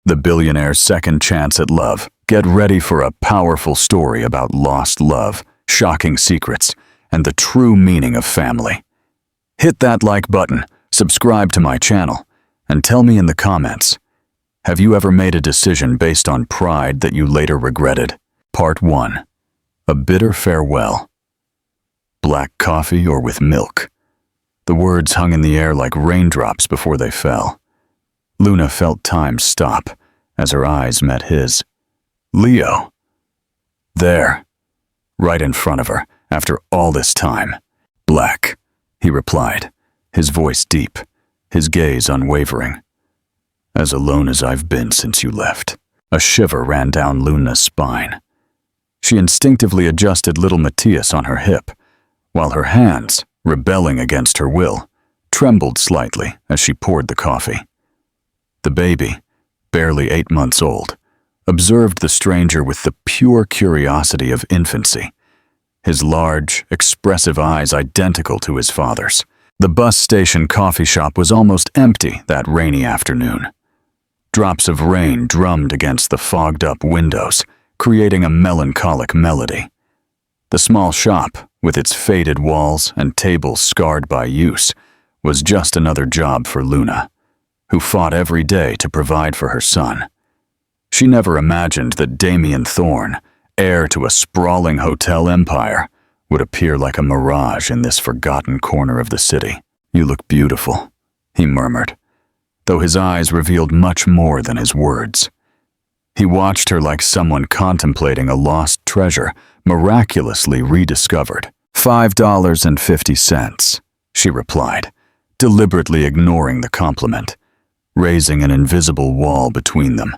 The Billionaire's Second Chance at Love. Get ready for a powerful story about lost love, shocking secrets, and the true meaning of family. Hit that like button, subscribe to my channel, and tell me in the comments, have you ever made a decision based on pride that you later regretted? Part 1. A bitter farewell. Black coffee or with milk? The words hung in the air like raindrops before they fell. Luna felt time stop as her eyes met his. Leo. There, right in front of her, after all this time. Black, he replied, his voice deep, his gaze unwavering. As alone as I've been since you left. A shiver ran down Luna's spine. She instinctively adjusted little Matthias on her hip, while her hands, rebelling against her will, trembled slightly as she poured the coffee. The baby, barely 8 months old, observed the stranger with the pure curiosity of infancy, his large, expressive eyes identical to his father's. The bus station coffee shop was almost empty that rainy afternoon. Drops of rain drummed against the fogged-up windows, creating a melancholic melody. The small shop, with its faded walls and tables scarred by use, was just another job for Luna, who fought every day to provide for her son. She never imagined that Damien Thorne, heir to a sprawling hotel empire, would appear like a mirage in this forgotten corner of the city. You look beautiful, he murmured, though his eyes revealed much more than his words. He watched her like someone contemplating a lost treasure, miraculously rediscovered. $5.50, she replied, deliberately ignoring the compliment, raising an invisible wall between them.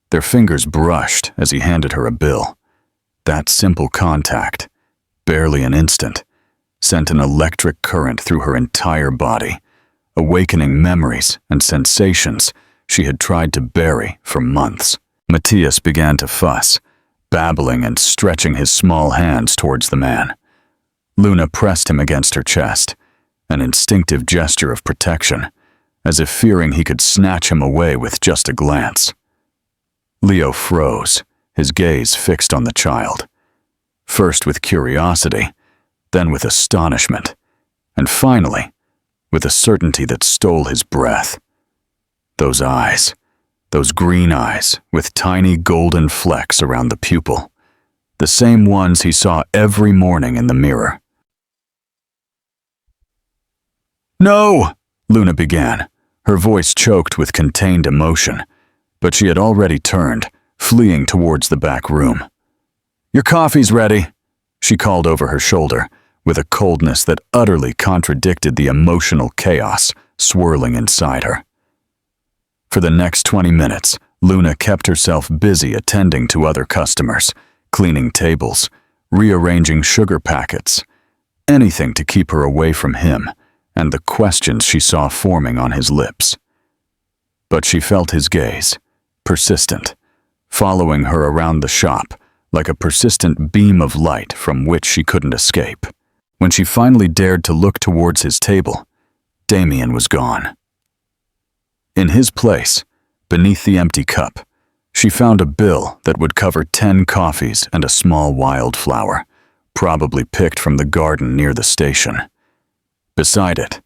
Their fingers brushed as he handed her a bill. That simple contact, barely an instant, sent an electric current through her entire body, awakening memories and sensations she had tried to bury for months. Matthias began to fuss, babbling and stretching his small hands towards the man. Luna pressed him against her chest, an instinctive gesture of protection, as if fearing he could snatch him away with just a glance. Leo froze, his gaze fixed on the child, first with curiosity, then with astonishment, and finally, with a certainty that stole his breath. Those eyes, those green eyes with tiny golden flecks around the pupil, the same ones he saw every morning in the mirror. "No!" Luna began, her voice choked with contained emotion, but she had already turned, fleeing towards the back room. "Your coffee's ready," she called over her shoulder, with a coldness that utterly contradicted the emotional chaos swirling inside her. For the next 20 minutes, Luna kept herself busy attending to other customers, cleaning tables, rearranging sugar packets, anything to keep her away from him and the questions she saw forming on his lips. But she felt his gaze, persistent, following her around the shop like a persistent beam of light from which she couldn't escape. When she finally dared to look towards his table, Damien was gone. In his place, beneath the empty cup, she found a bill that would cover 10 coffees and a small wildflower, probably picked from the garden near the station. Beside it,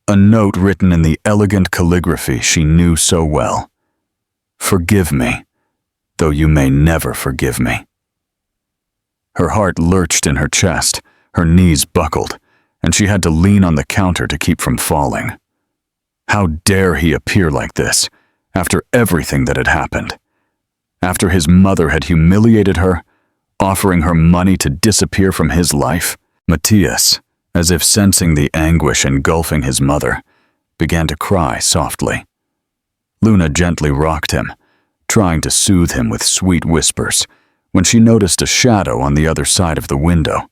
a note written in the elegant calligraphy she knew so well. "Forgive me, though you may never forgive me." Her heart lurched in her chest, her knees buckled, and she had to lean on the counter to keep from falling. How dare he appear like this, after everything that had happened? After his mother had humiliated her, offering her money to disappear from his life? Matthias, as if sensing the anguish engulfing his mother, began to cry softly. Luna gently rocked him, trying to soothe him with sweet whispers, when she noticed a shadow on the other side of the window.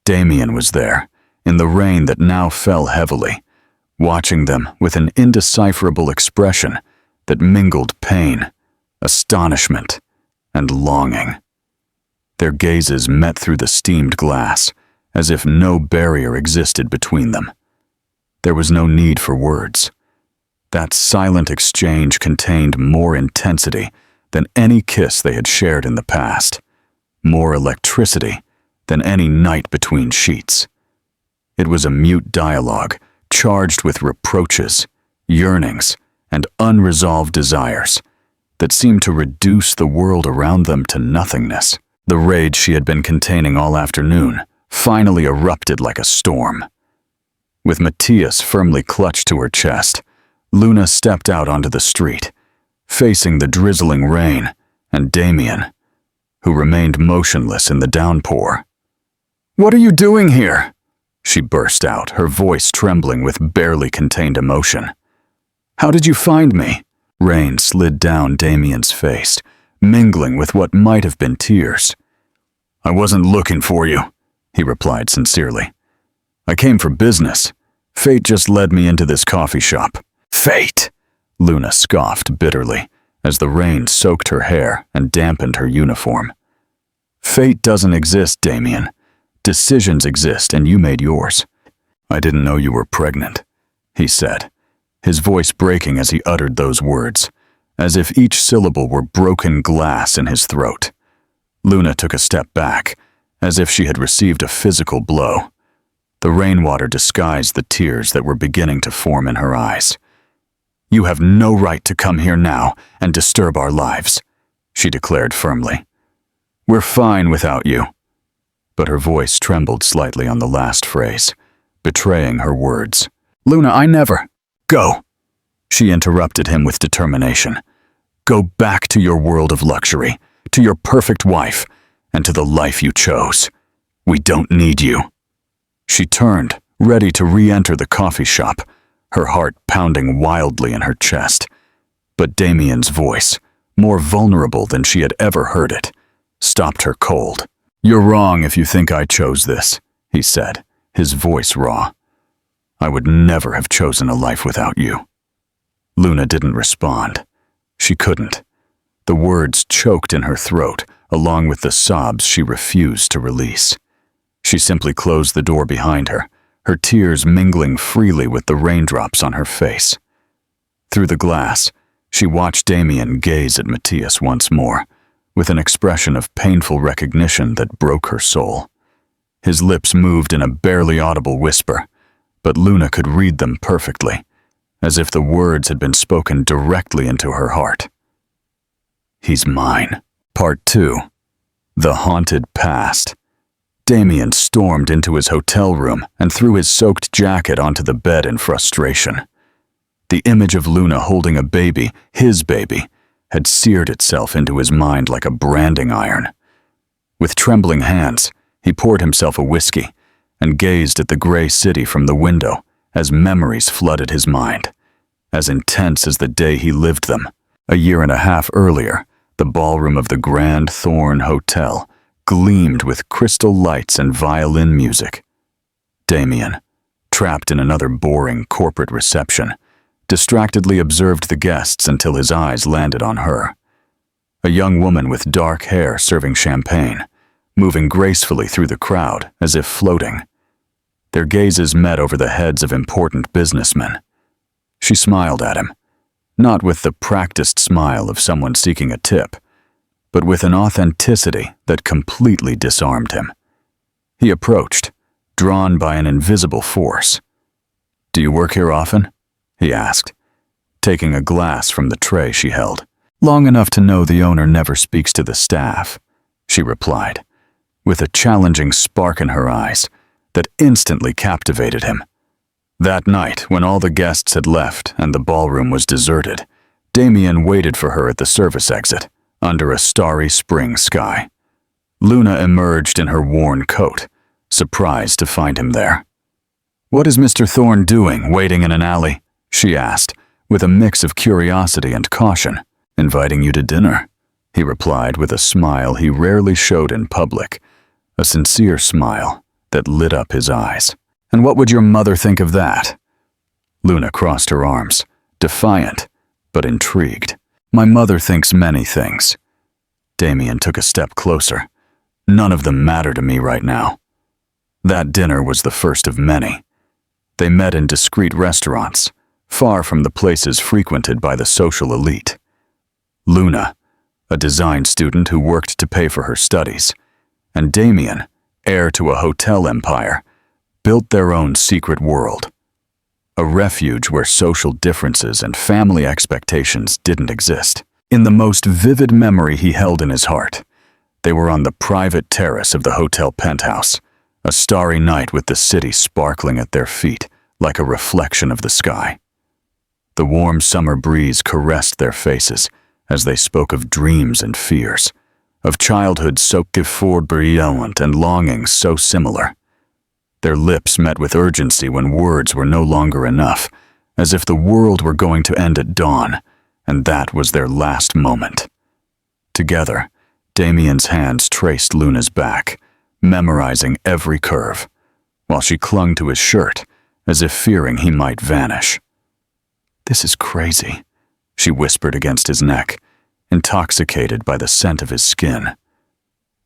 Damien was there, in the rain that now fell heavily, watching them with an indecipherable expression that mingled pain, astonishment, and longing. Their gazes met through the steamed glass, as if no barrier existed between them. There was no need for words. That silent exchange contained more intensity than any kiss they had shared in the past, more electricity than any night between sheets. It was a mute dialogue charged with reproaches, yearnings, and unresolved desires that seemed to reduce the world around them to nothingness. The rage she had been containing all afternoon finally erupted like a storm. With Matthias firmly clutched to her chest, Luna stepped out onto the street, facing the drizzling rain and Damien, who remained motionless in the downpour. "What are you doing here?" she burst out, her voice trembling with barely contained emotion. "How did you find me?" Rain slid down Damien's face, mingling with what might have been tears. "I wasn't looking for you," he replied sincerely. "I came for business. Fate just led me into this coffee shop." "Fate!" Luna scoffed bitterly as the rain soaked her hair and dampened her uniform. "Fate doesn't exist, Damien. Decisions exist, and you made yours." "I didn't know you were pregnant," he said, his voice breaking as he uttered those words, as if each syllable were broken glass in his throat. Luna took a step back, as if she had received a physical blow. The rainwater disguised the tears that were beginning to form in her eyes. "You have no right to come here now and disturb our lives," she declared firmly. "We're fine without you." But her voice trembled slightly on the last phrase, betraying her words. "Luna, I never—" "Go!" She interrupted him with determination. "Go back to your world of luxury, to your perfect wife, and to the life you chose. We don't need you." She turned, ready to re-enter the coffee shop, her heart pounding wildly in her chest. But Damien's voice, more vulnerable than she had ever heard it, stopped her cold. "You're wrong if you think I chose this," he said, his voice raw. "I would never have chosen a life without you." Luna didn't respond. She couldn't. The words choked in her throat, along with the sobs she refused to release. She simply closed the door behind her, her tears mingling freely with the raindrops on her face. Through the glass, she watched Damien gaze at Matthias once more, with an expression of painful recognition that broke her soul. His lips moved in a barely audible whisper, but Luna could read them perfectly, as if the words had been spoken directly into her heart. "He's mine." Part 2. The Haunted Past. Damien stormed into his hotel room and threw his soaked jacket onto the bed in frustration. The image of Luna holding a baby, his baby, had seared itself into his mind like a branding iron. With trembling hands, he poured himself a whiskey and gazed at the gray city from the window as memories flooded his mind, as intense as the day he lived them. 1.5 years earlier, the ballroom of the Grand Thorn Hotel gleamed with crystal lights and violin music. Damien, trapped in another boring corporate reception, distractedly observed the guests until his eyes landed on her. A young woman with dark hair serving champagne, moving gracefully through the crowd as if floating. Their gazes met over the heads of important businessmen. She smiled at him, not with the practiced smile of someone seeking a tip, but with an authenticity that completely disarmed him. He approached, drawn by an invisible force. "Do you work here often?" he asked, taking a glass from the tray she held. "Long enough to know the owner never speaks to the staff," she replied, with a challenging spark in her eyes that instantly captivated him. That night, when all the guests had left and the ballroom was deserted, Damien waited for her at the service exit, under a starry spring sky. Luna emerged in her worn coat, surprised to find him there. "What is Mr. Thorne doing, waiting in an alley?" she asked, with a mix of curiosity and caution. "Inviting you to dinner," he replied with a smile he rarely showed in public, a sincere smile that lit up his eyes. "And what would your mother think of that?" Luna crossed her arms, defiant, but intrigued. "My mother thinks many things." Damien took a step closer. "None of them matter to me right now." That dinner was the first of many. They met in discreet restaurants, far from the places frequented by the social elite. Luna, a design student who worked to pay for her studies, and Damien, heir to a hotel empire, built their own secret world. A refuge where social differences and family expectations didn't exist. In the most vivid memory he held in his heart, they were on the private terrace of the hotel penthouse, a starry night with the city sparkling at their feet like a reflection of the sky. The warm summer breeze caressed their faces as they spoke of dreams and fears, of childhood so brilliant and longings so similar. Their lips met with urgency when words were no longer enough, as if the world were going to end at dawn, and that was their last moment. Together, Damien's hands traced Luna's back, memorizing every curve, while she clung to his shirt as if fearing he might vanish. "This is crazy," she whispered against his neck, intoxicated by the scent of his skin.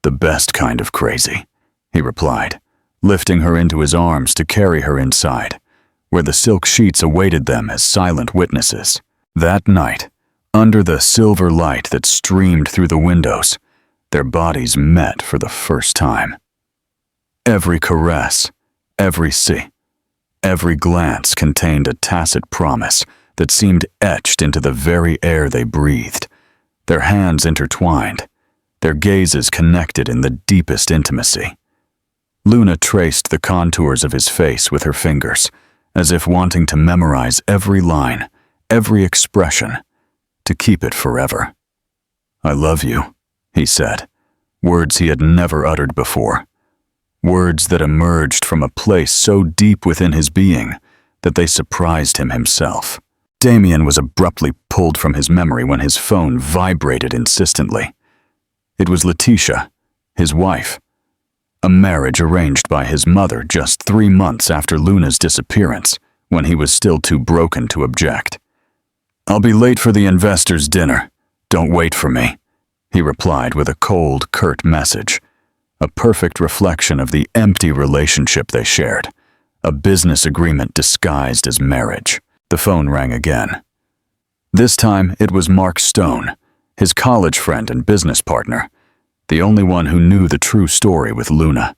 "The best kind of crazy," he replied, lifting her into his arms to carry her inside, where the silk sheets awaited them as silent witnesses. That night, under the silver light that streamed through the windows, their bodies met for the first time. Every caress, every glance contained a tacit promise that seemed etched into the very air they breathed. Their hands intertwined, their gazes connected in the deepest intimacy. Luna traced the contours of his face with her fingers, as if wanting to memorize every line, every expression, to keep it forever. "I love you," he said, words he had never uttered before. Words that emerged from a place so deep within his being that they surprised him himself. Damien was abruptly pulled from his memory when his phone vibrated insistently. It was Letitia, his wife. A marriage arranged by his mother just 3 months after Luna's disappearance, when he was still too broken to object. "I'll be late for the investors' dinner. Don't wait for me," he replied with a cold, curt message. A perfect reflection of the empty relationship they shared, a business agreement disguised as marriage. The phone rang again. This time it was Mark Stone, his college friend and business partner, the only one who knew the true story with Luna,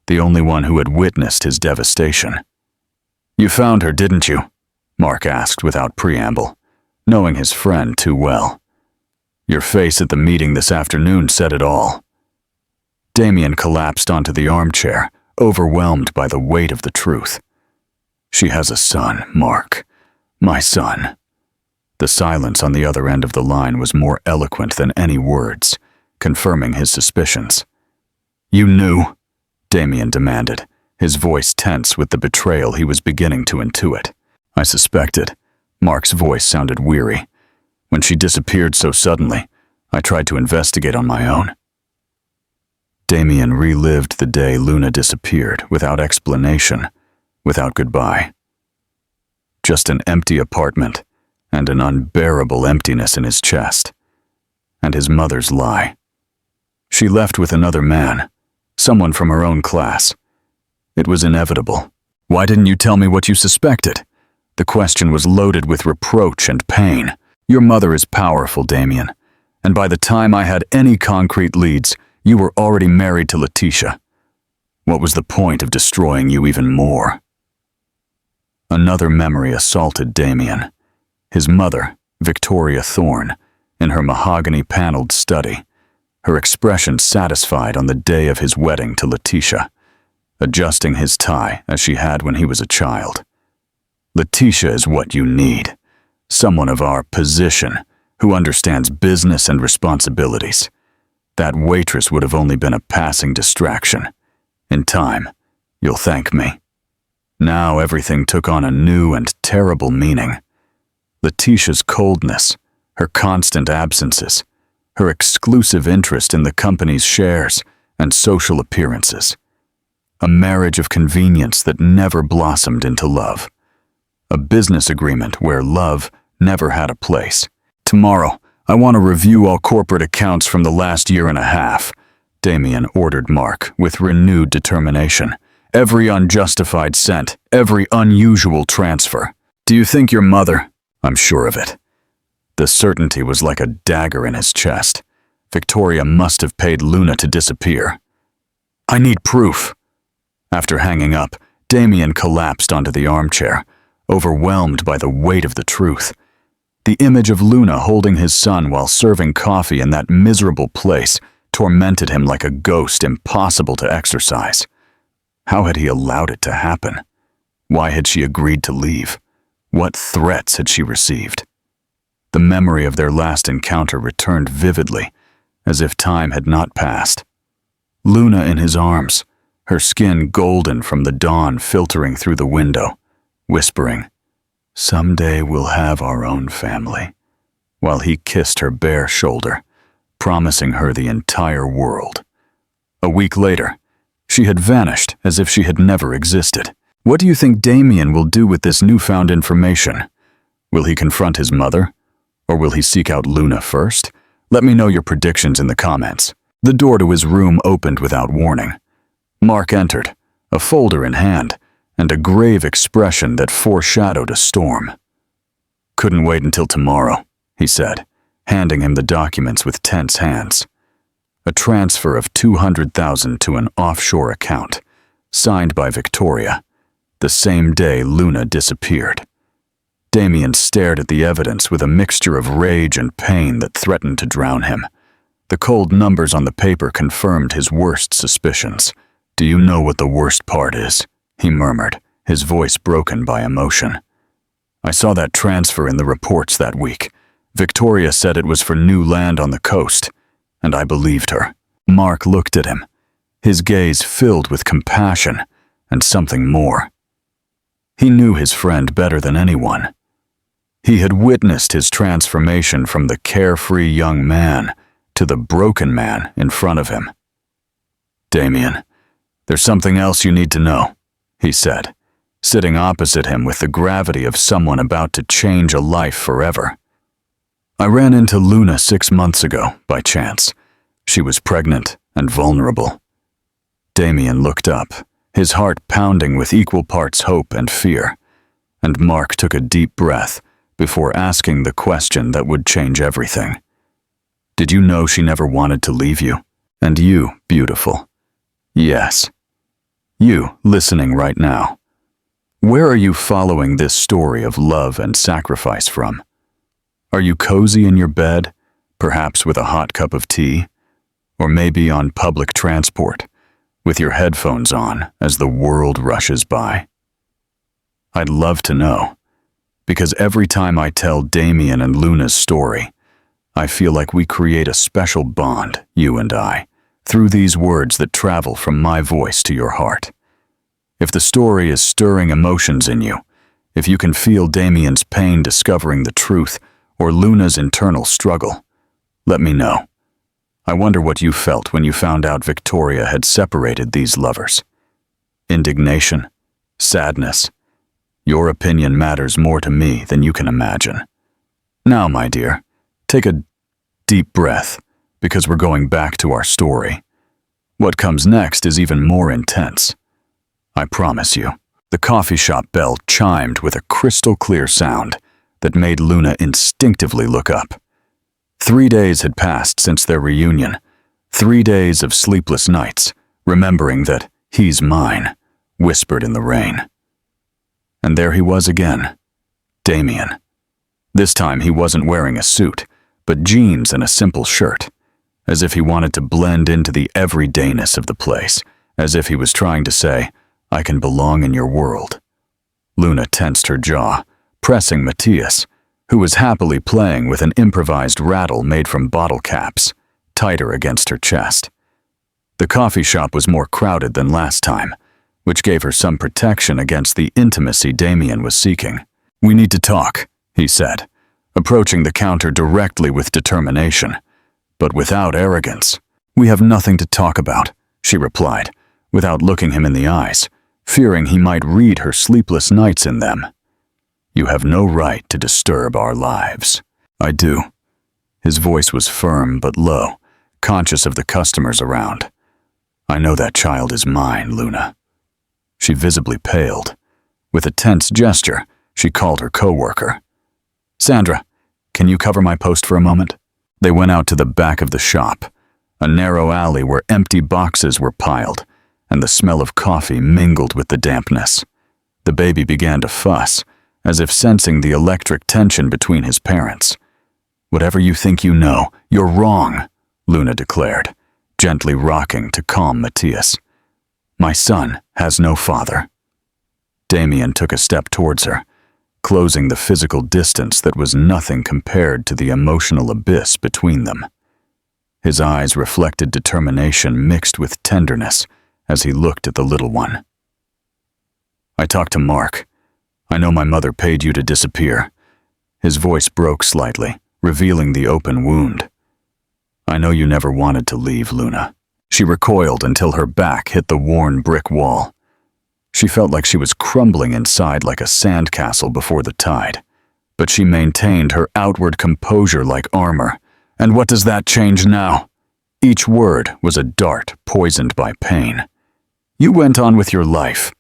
the only one who had witnessed his devastation. "You found her, didn't you?" Mark asked without preamble, knowing his friend too well. "Your face at the meeting this afternoon said it all." Damien collapsed onto the armchair, overwhelmed by the weight of the truth. "She has a son, Mark. My son." The silence on the other end of the line was more eloquent than any words, confirming his suspicions. "You knew?" Damien demanded, his voice tense with the betrayal he was beginning to intuit. "I suspected." Mark's voice sounded weary. "When she disappeared so suddenly, I tried to investigate on my own." Damien relived the day Luna disappeared without explanation, without goodbye. Just an empty apartment and an unbearable emptiness in his chest. And his mother's lie. She left with another man, someone from her own class. It was inevitable. "Why didn't you tell me what you suspected?" The question was loaded with reproach and pain. "Your mother is powerful, Damien, and by the time I had any concrete leads, you were already married to Letitia. What was the point of destroying you even more?" Another memory assaulted Damien. His mother, Victoria Thorne, in her mahogany-paneled study, her expression satisfied on the day of his wedding to Letitia, adjusting his tie as she had when he was a child. "Letitia is what you need. Someone of our position, who understands business and responsibilities. That waitress would have only been a passing distraction. In time, you'll thank me." Now everything took on a new and terrible meaning. Letitia's coldness, her constant absences, her exclusive interest in the company's shares and social appearances. A marriage of convenience that never blossomed into love. A business agreement where love never had a place. "Tomorrow, I want to review all corporate accounts from the last year and a half," Damien ordered Mark with renewed determination. "Every unjustified cent, every unusual transfer. Do you think your mother? I'm sure of it. The certainty was like a dagger in his chest. Victoria must have paid Luna to disappear. I need proof. After hanging up, Damien collapsed onto the armchair, overwhelmed by the weight of the truth. The image of Luna holding his son while serving coffee in that miserable place tormented him like a ghost impossible to exorcise. How had he allowed it to happen? Why had she agreed to leave? What threats had she received? The memory of their last encounter returned vividly, as if time had not passed. Luna in his arms, her skin golden from the dawn filtering through the window, whispering, "Someday we'll have our own family," while he kissed her bare shoulder, promising her the entire world. A week later, she had vanished as if she had never existed. What do you think Damien will do with this newfound information? Will he confront his mother? Or will he seek out Luna first? Let me know your predictions in the comments. The door to his room opened without warning. Mark entered, a folder in hand, and a grave expression that foreshadowed a storm. "Couldn't wait until tomorrow," he said, handing him the documents with tense hands. A transfer of $200,000 to an offshore account, signed by Victoria, the same day Luna disappeared. Damien stared at the evidence with a mixture of rage and pain that threatened to drown him. The cold numbers on the paper confirmed his worst suspicions. "Do you know what the worst part is?" he murmured, his voice broken by emotion. "I saw that transfer in the reports that week. Victoria said it was for new land on the coast, and I believed her." Mark looked at him, his gaze filled with compassion and something more. He knew his friend better than anyone. He had witnessed his transformation from the carefree young man to the broken man in front of him. "Damien, there's something else you need to know," he said, sitting opposite him with the gravity of someone about to change a life forever. "I ran into Luna 6 months ago, by chance. She was pregnant and vulnerable." Damien looked up, his heart pounding with equal parts hope and fear, and Mark took a deep breath before asking the question that would change everything. "Did you know she never wanted to leave you? And you, beautiful. Yes. You, listening right now. Where are you following this story of love and sacrifice from? Are you cozy in your bed, perhaps with a hot cup of tea? Or maybe on public transport, with your headphones on as the world rushes by? I'd love to know, because every time I tell Damien and Luna's story, I feel like we create a special bond, you and I, through these words that travel from my voice to your heart. If the story is stirring emotions in you, if you can feel Damien's pain discovering the truth or Luna's internal struggle, let me know. I wonder what you felt when you found out Victoria had separated these lovers. Indignation? Sadness? Your opinion matters more to me than you can imagine. Now, my dear, take a deep breath, because we're going back to our story. What comes next is even more intense. I promise you. The coffee shop bell chimed with a crystal-clear sound that made Luna instinctively look up. 3 days had passed since their reunion. 3 days of sleepless nights, remembering that "he's mine" whispered in the rain. And there he was again, Damien. This time he wasn't wearing a suit, but jeans and a simple shirt, as if he wanted to blend into the everydayness of the place, as if he was trying to say, "I can belong in your world." Luna tensed her jaw, pressing Matthias, who was happily playing with an improvised rattle made from bottle caps, tighter against her chest. The coffee shop was more crowded than last time, which gave her some protection against the intimacy Damien was seeking. "We need to talk," he said, approaching the counter directly with determination, but without arrogance. "We have nothing to talk about," she replied, without looking him in the eyes, fearing he might read her sleepless nights in them. "You have no right to disturb our lives." "I do." His voice was firm but low, conscious of the customers around. "I know that child is mine, Luna." She visibly paled. With a tense gesture, She called her coworker. "Sandra, can you cover my post for a moment?" They went out to the back of the shop, a narrow alley where empty boxes were piled, and the smell of coffee mingled with the dampness. The baby began to fuss, as if sensing the electric tension between his parents. "Whatever you think you know, you're wrong," Luna declared, gently rocking to calm Matthias. "My son has no father." Damien took a step towards her, closing the physical distance that was nothing compared to the emotional abyss between them. His eyes reflected determination mixed with tenderness as he looked at the little one. "I talked to Mark. I know my mother paid you to disappear." His voice broke slightly, revealing the open wound. "I know you never wanted to leave, Luna." She recoiled until her back hit the worn brick wall. She felt like she was crumbling inside like a sandcastle before the tide, but she maintained her outward composure like armor. "And what does that change now?" Each word was a dart poisoned by pain. "You went on with your life.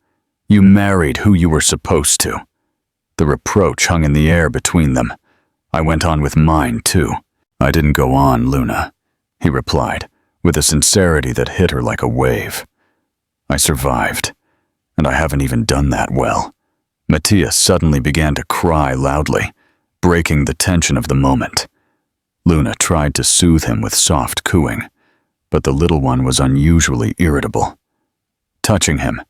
You married who you were supposed to." The reproach hung in the air between them. "I went on with mine, too." "I didn't go on, Luna," he replied, with a sincerity that hit her like a wave. "I survived, and I haven't even done that well." Matthias suddenly began to cry loudly, breaking the tension of the moment. Luna tried to soothe him with soft cooing, but the little one was unusually irritable. Touching him,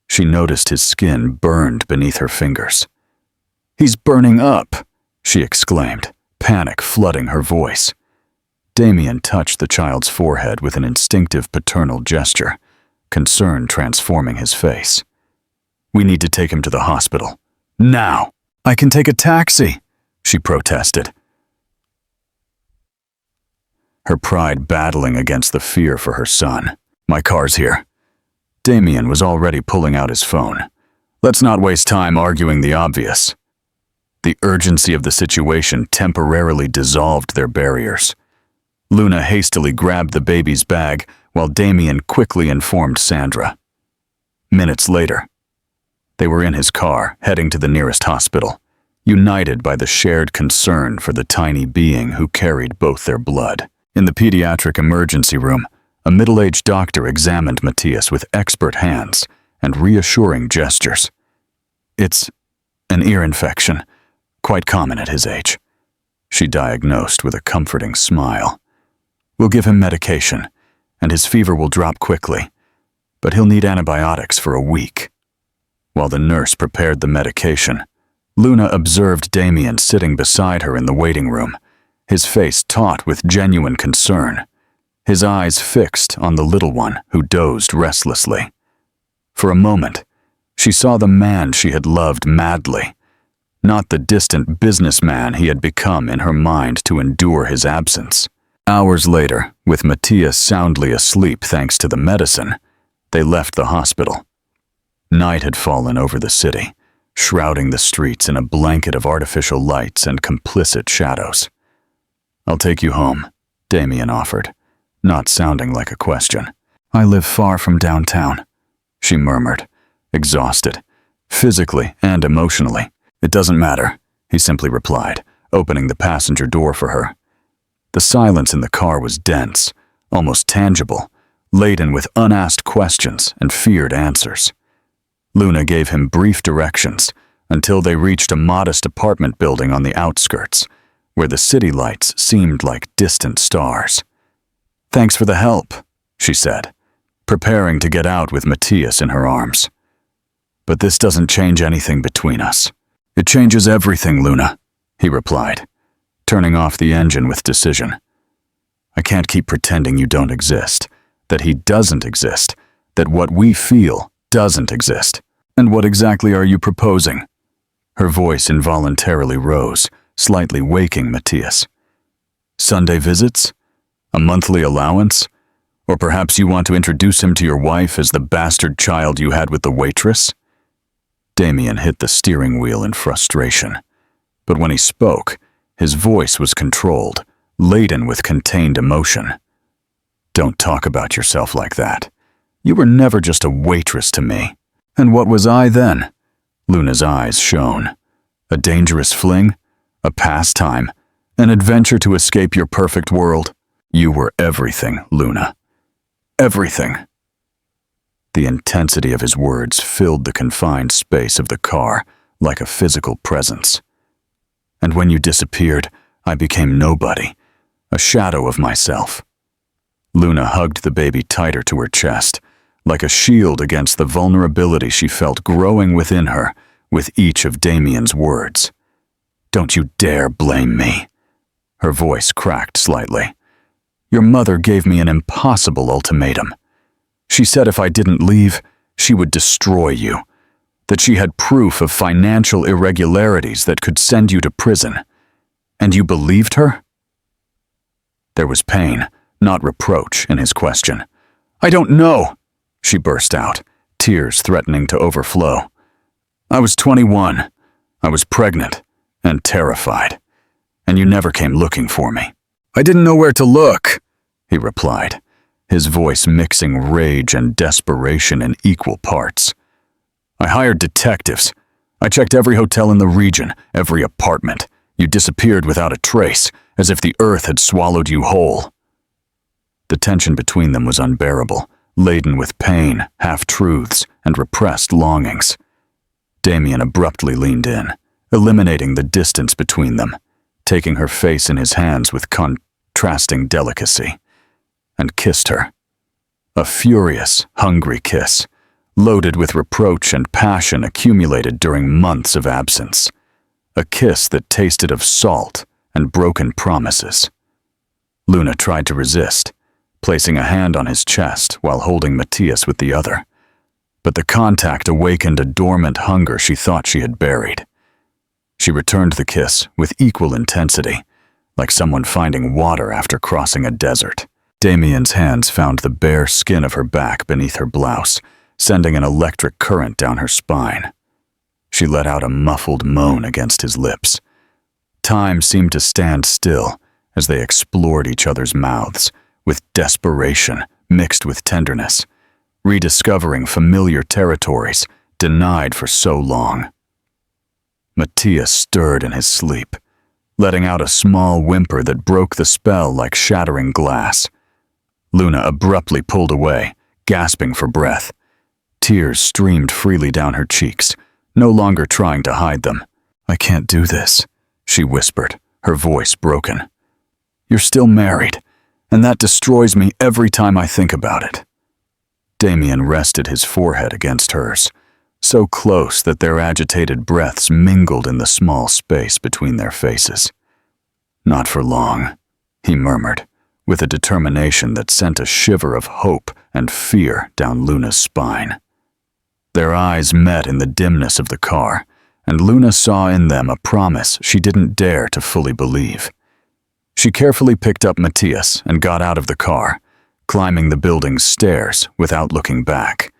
she noticed his skin burned beneath her fingers. "He's burning up," she exclaimed, panic flooding her voice. Damien touched the child's forehead with an instinctive paternal gesture, concern transforming his face. "We need to take him to the hospital. Now!" "I can take a taxi," she protested, her pride battling against the fear for her son. "My car's here." Damien was already pulling out his phone. "Let's not waste time arguing the obvious." The urgency of the situation temporarily dissolved their barriers. Luna hastily grabbed the baby's bag while Damien quickly informed Sandra. Minutes later, they were in his car, heading to the nearest hospital, united by the shared concern for the tiny being who carried both their blood. In the pediatric emergency room, a middle-aged doctor examined Matthias with expert hands and reassuring gestures. "It's an ear infection, quite common at his age," she diagnosed with a comforting smile. "We'll give him medication, and his fever will drop quickly, but he'll need antibiotics for a week." While the nurse prepared the medication, Luna observed Damien sitting beside her in the waiting room, his face taut with genuine concern, his eyes fixed on the little one who dozed restlessly. For a moment, she saw the man she had loved madly, not the distant businessman he had become in her mind to endure his absence. Hours later, with Matthias soundly asleep thanks to the medicine, they left the hospital. Night had fallen over the city, shrouding the streets in a blanket of artificial lights and complicit shadows. "I'll take you home," Damien offered, not sounding like a question. "I live far from downtown," she murmured, exhausted, physically and emotionally. "It doesn't matter," he simply replied, opening the passenger door for her. The silence in the car was dense, almost tangible, laden with unasked questions and feared answers. Luna gave him brief directions until they reached a modest apartment building on the outskirts, where the city lights seemed like distant stars. "Thanks for the help," she said, preparing to get out with Matthias in her arms. "But this doesn't change anything between us." "It changes everything, Luna," he replied, turning off the engine with decision. "I can't keep pretending you don't exist, that he doesn't exist, that what we feel doesn't exist. And what exactly are you proposing?" Her voice involuntarily rose, slightly waking Matthias. "Sunday visits? A monthly allowance? Or perhaps you want to introduce him to your wife as the bastard child you had with the waitress?" Damien hit the steering wheel in frustration. But when he spoke, his voice was controlled, laden with contained emotion. "Don't talk about yourself like that. You were never just a waitress to me." "And what was I then?" Luna's eyes shone. A dangerous fling? A pastime? An adventure to escape your perfect world? You were everything, Luna. Everything. The intensity of his words filled the confined space of the car like a physical presence. And when you disappeared, I became nobody, a shadow of myself. Luna hugged the baby tighter to her chest, like a shield against the vulnerability she felt growing within her with each of Damien's words. Don't you dare blame me. Her voice cracked slightly. Your mother gave me an impossible ultimatum. She said if I didn't leave, she would destroy you, that she had proof of financial irregularities that could send you to prison. And you believed her? There was pain, not reproach, in his question. I don't know, she burst out, tears threatening to overflow. I was 21. I was pregnant and terrified, and you never came looking for me. I didn't know where to look, he replied, his voice mixing rage and desperation in equal parts. I hired detectives. I checked every hotel in the region, every apartment. You disappeared without a trace, as if the earth had swallowed you whole. The tension between them was unbearable, laden with pain, half-truths, and repressed longings. Damien abruptly leaned in, eliminating the distance between them, taking her face in his hands with contrasting delicacy, and kissed her. A furious, hungry kiss, loaded with reproach and passion accumulated during months of absence. A kiss that tasted of salt and broken promises. Luna tried to resist, placing a hand on his chest while holding Matthias with the other. But the contact awakened a dormant hunger she thought she had buried. She returned the kiss with equal intensity, like someone finding water after crossing a desert. Damien's hands found the bare skin of her back beneath her blouse, sending an electric current down her spine. She let out a muffled moan against his lips. Time seemed to stand still as they explored each other's mouths, with desperation mixed with tenderness, rediscovering familiar territories denied for so long. Matthias stirred in his sleep, letting out a small whimper that broke the spell like shattering glass. Luna abruptly pulled away, gasping for breath. Tears streamed freely down her cheeks, no longer trying to hide them. I can't do this, she whispered, her voice broken. You're still married, and that destroys me every time I think about it. Damien rested his forehead against hers, so close that their agitated breaths mingled in the small space between their faces. Not for long, he murmured, with a determination that sent a shiver of hope and fear down Luna's spine. Their eyes met in the dimness of the car, and Luna saw in them a promise she didn't dare to fully believe. She carefully picked up Matthias and got out of the car, climbing the building's stairs without looking back,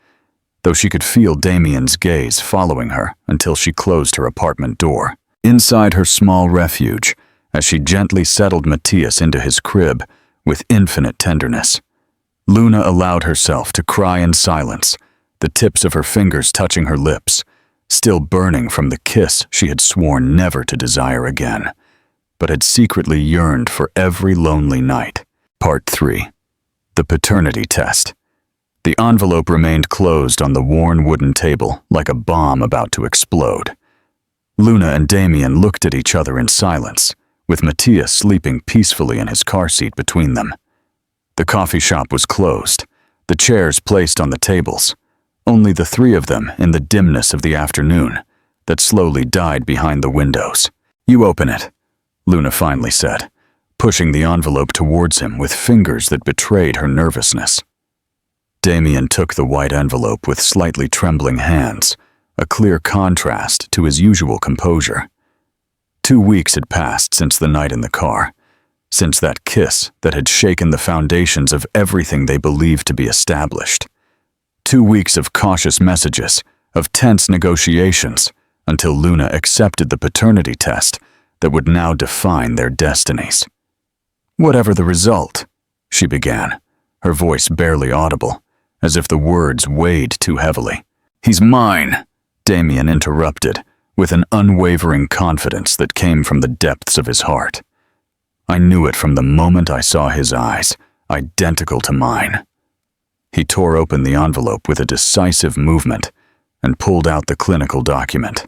though she could feel Damien's gaze following her until she closed her apartment door. Inside her small refuge, as she gently settled Matthias into his crib with infinite tenderness, Luna allowed herself to cry in silence, the tips of her fingers touching her lips, still burning from the kiss she had sworn never to desire again, but had secretly yearned for every lonely night. Part 3. The paternity test. The envelope remained closed on the worn wooden table like a bomb about to explode. Luna and Damien looked at each other in silence, with Matthias sleeping peacefully in his car seat between them. The coffee shop was closed, the chairs placed on the tables, only the three of them in the dimness of the afternoon that slowly died behind the windows. You open it, Luna finally said, pushing the envelope towards him with fingers that betrayed her nervousness. Damien took the white envelope with slightly trembling hands, a clear contrast to his usual composure. 2 weeks had passed since the night in the car, since that kiss that had shaken the foundations of everything they believed to be established. 2 weeks of cautious messages, of tense negotiations, until Luna accepted the paternity test that would now define their destinies. Whatever the result, she began, her voice barely audible, as if the words weighed too heavily. He's mine, Damien interrupted, with an unwavering confidence that came from the depths of his heart. I knew it from the moment I saw his eyes, identical to mine. He tore open the envelope with a decisive movement and pulled out the clinical document.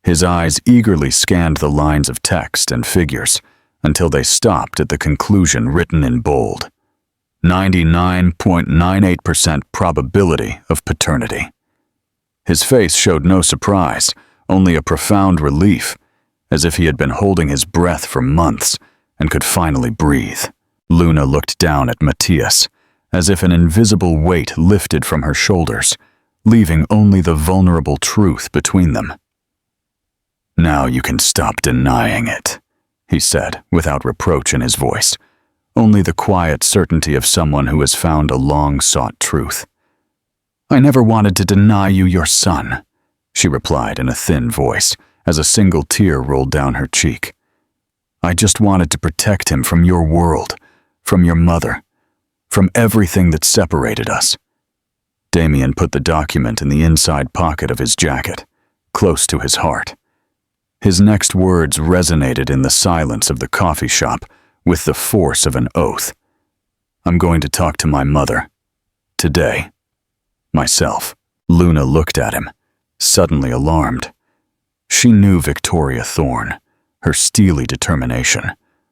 His eyes eagerly scanned the lines of text and figures until they stopped at the conclusion written in bold: 99.98% probability of paternity. His face showed no surprise, only a profound relief, as if he had been holding his breath for months and could finally breathe. Luna looked down at Matthias, as if an invisible weight lifted from her shoulders, leaving only the vulnerable truth between them. "Now you can stop denying it," he said, without reproach in his voice, only the quiet certainty of someone who has found a long-sought truth. "I never wanted to deny you your son," she replied in a thin voice, as a single tear rolled down her cheek. "I just wanted to protect him from your world, from your mother, from everything that separated us." Damien put the document in the inside pocket of his jacket, close to his heart. His next words resonated in the silence of the coffee shop with the force of an oath. "I'm going to talk to my mother. Today. Myself." Luna looked at him, suddenly alarmed. She knew Victoria Thorne, her steely determination,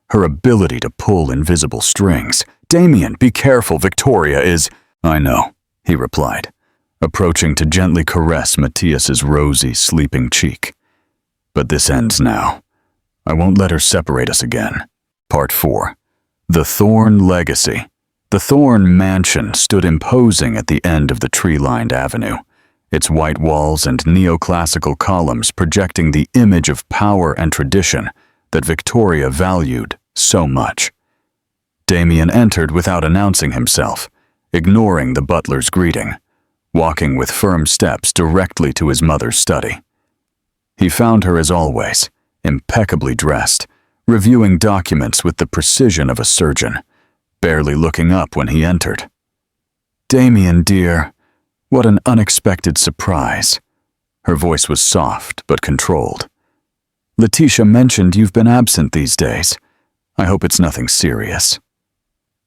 her ability to pull invisible strings. "Damien, be careful, Victoria is—" "I know," he replied, approaching to gently caress Matthias's rosy, sleeping cheek. "But this ends now. I won't let her separate us again." Part 4. The Thorne Legacy. The Thorne mansion stood imposing at the end of the tree-lined avenue, its white walls and neoclassical columns projecting the image of power and tradition that Victoria valued so much. Damien entered without announcing himself, ignoring the butler's greeting, walking with firm steps directly to his mother's study. He found her as always, impeccably dressed, reviewing documents with the precision of a surgeon, barely looking up when he entered. "Damien, dear, what an unexpected surprise." Her voice was soft but controlled. "Letitia mentioned you've been absent these days. I hope it's nothing serious."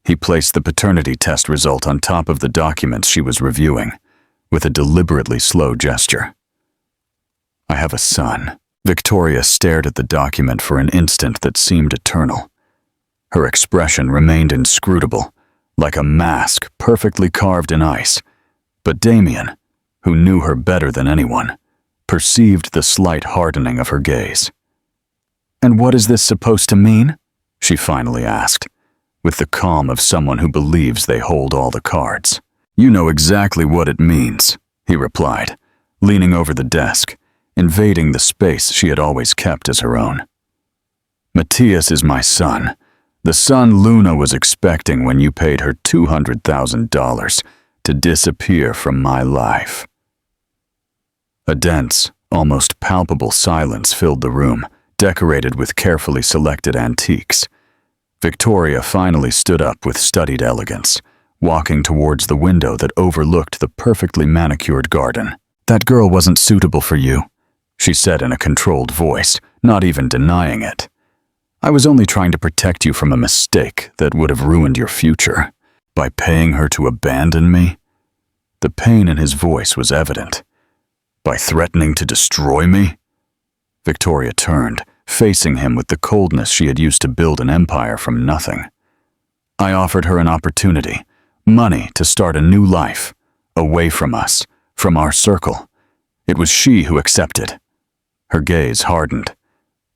He placed the paternity test result on top of the documents she was reviewing, with a deliberately slow gesture. "I have a son." Victoria stared at the document for an instant that seemed eternal. Her expression remained inscrutable, like a mask perfectly carved in ice. But Damien, who knew her better than anyone, perceived the slight hardening of her gaze. "And what is this supposed to mean?" she finally asked, with the calm of someone who believes they hold all the cards. "You know exactly what it means," he replied, leaning over the desk, invading the space she had always kept as her own. "Matthias is my son, the son Luna was expecting when you paid her $200,000 to disappear from my life." A dense, almost palpable silence filled the room, decorated with carefully selected antiques. Victoria finally stood up with studied elegance, walking towards the window that overlooked the perfectly manicured garden. "That girl wasn't suitable for you," she said in a controlled voice, not even denying it. "I was only trying to protect you from a mistake that would have ruined your future. By paying her to abandon me?" The pain in his voice was evident. "By threatening to destroy me?" Victoria turned, facing him with the coldness she had used to build an empire from nothing. "I offered her an opportunity, money to start a new life, away from us, from our circle. It was she who accepted." Her gaze hardened.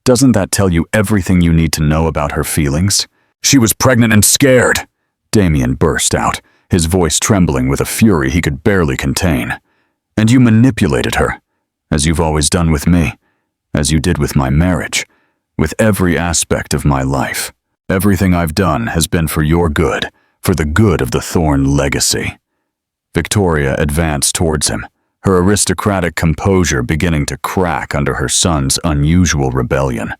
"Doesn't that tell you everything you need to know about her feelings?" "She was pregnant and scared," Damien burst out, his voice trembling with a fury he could barely contain. "And you manipulated her, as you've always done with me, as you did with my marriage, with every aspect of my life. Everything I've done has been for your good, for the good of the Thorne legacy." Victoria advanced towards him, her aristocratic composure beginning to crack under her son's unusual rebellion.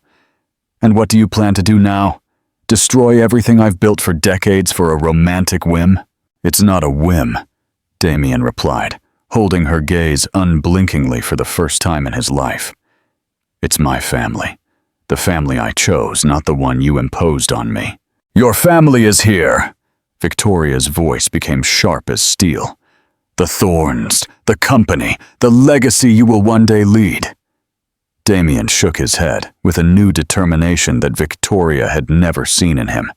"And what do you plan to do now? Destroy everything I've built for decades for a romantic whim?" "It's not a whim," Damien replied, holding her gaze unblinkingly for the first time in his life. It's my family. The family I chose, not the one you imposed on me. Your family is here. Victoria's voice became sharp as steel. The thorns, the company, the legacy you will one day lead. Damien shook his head with a new determination that Victoria had never seen in him.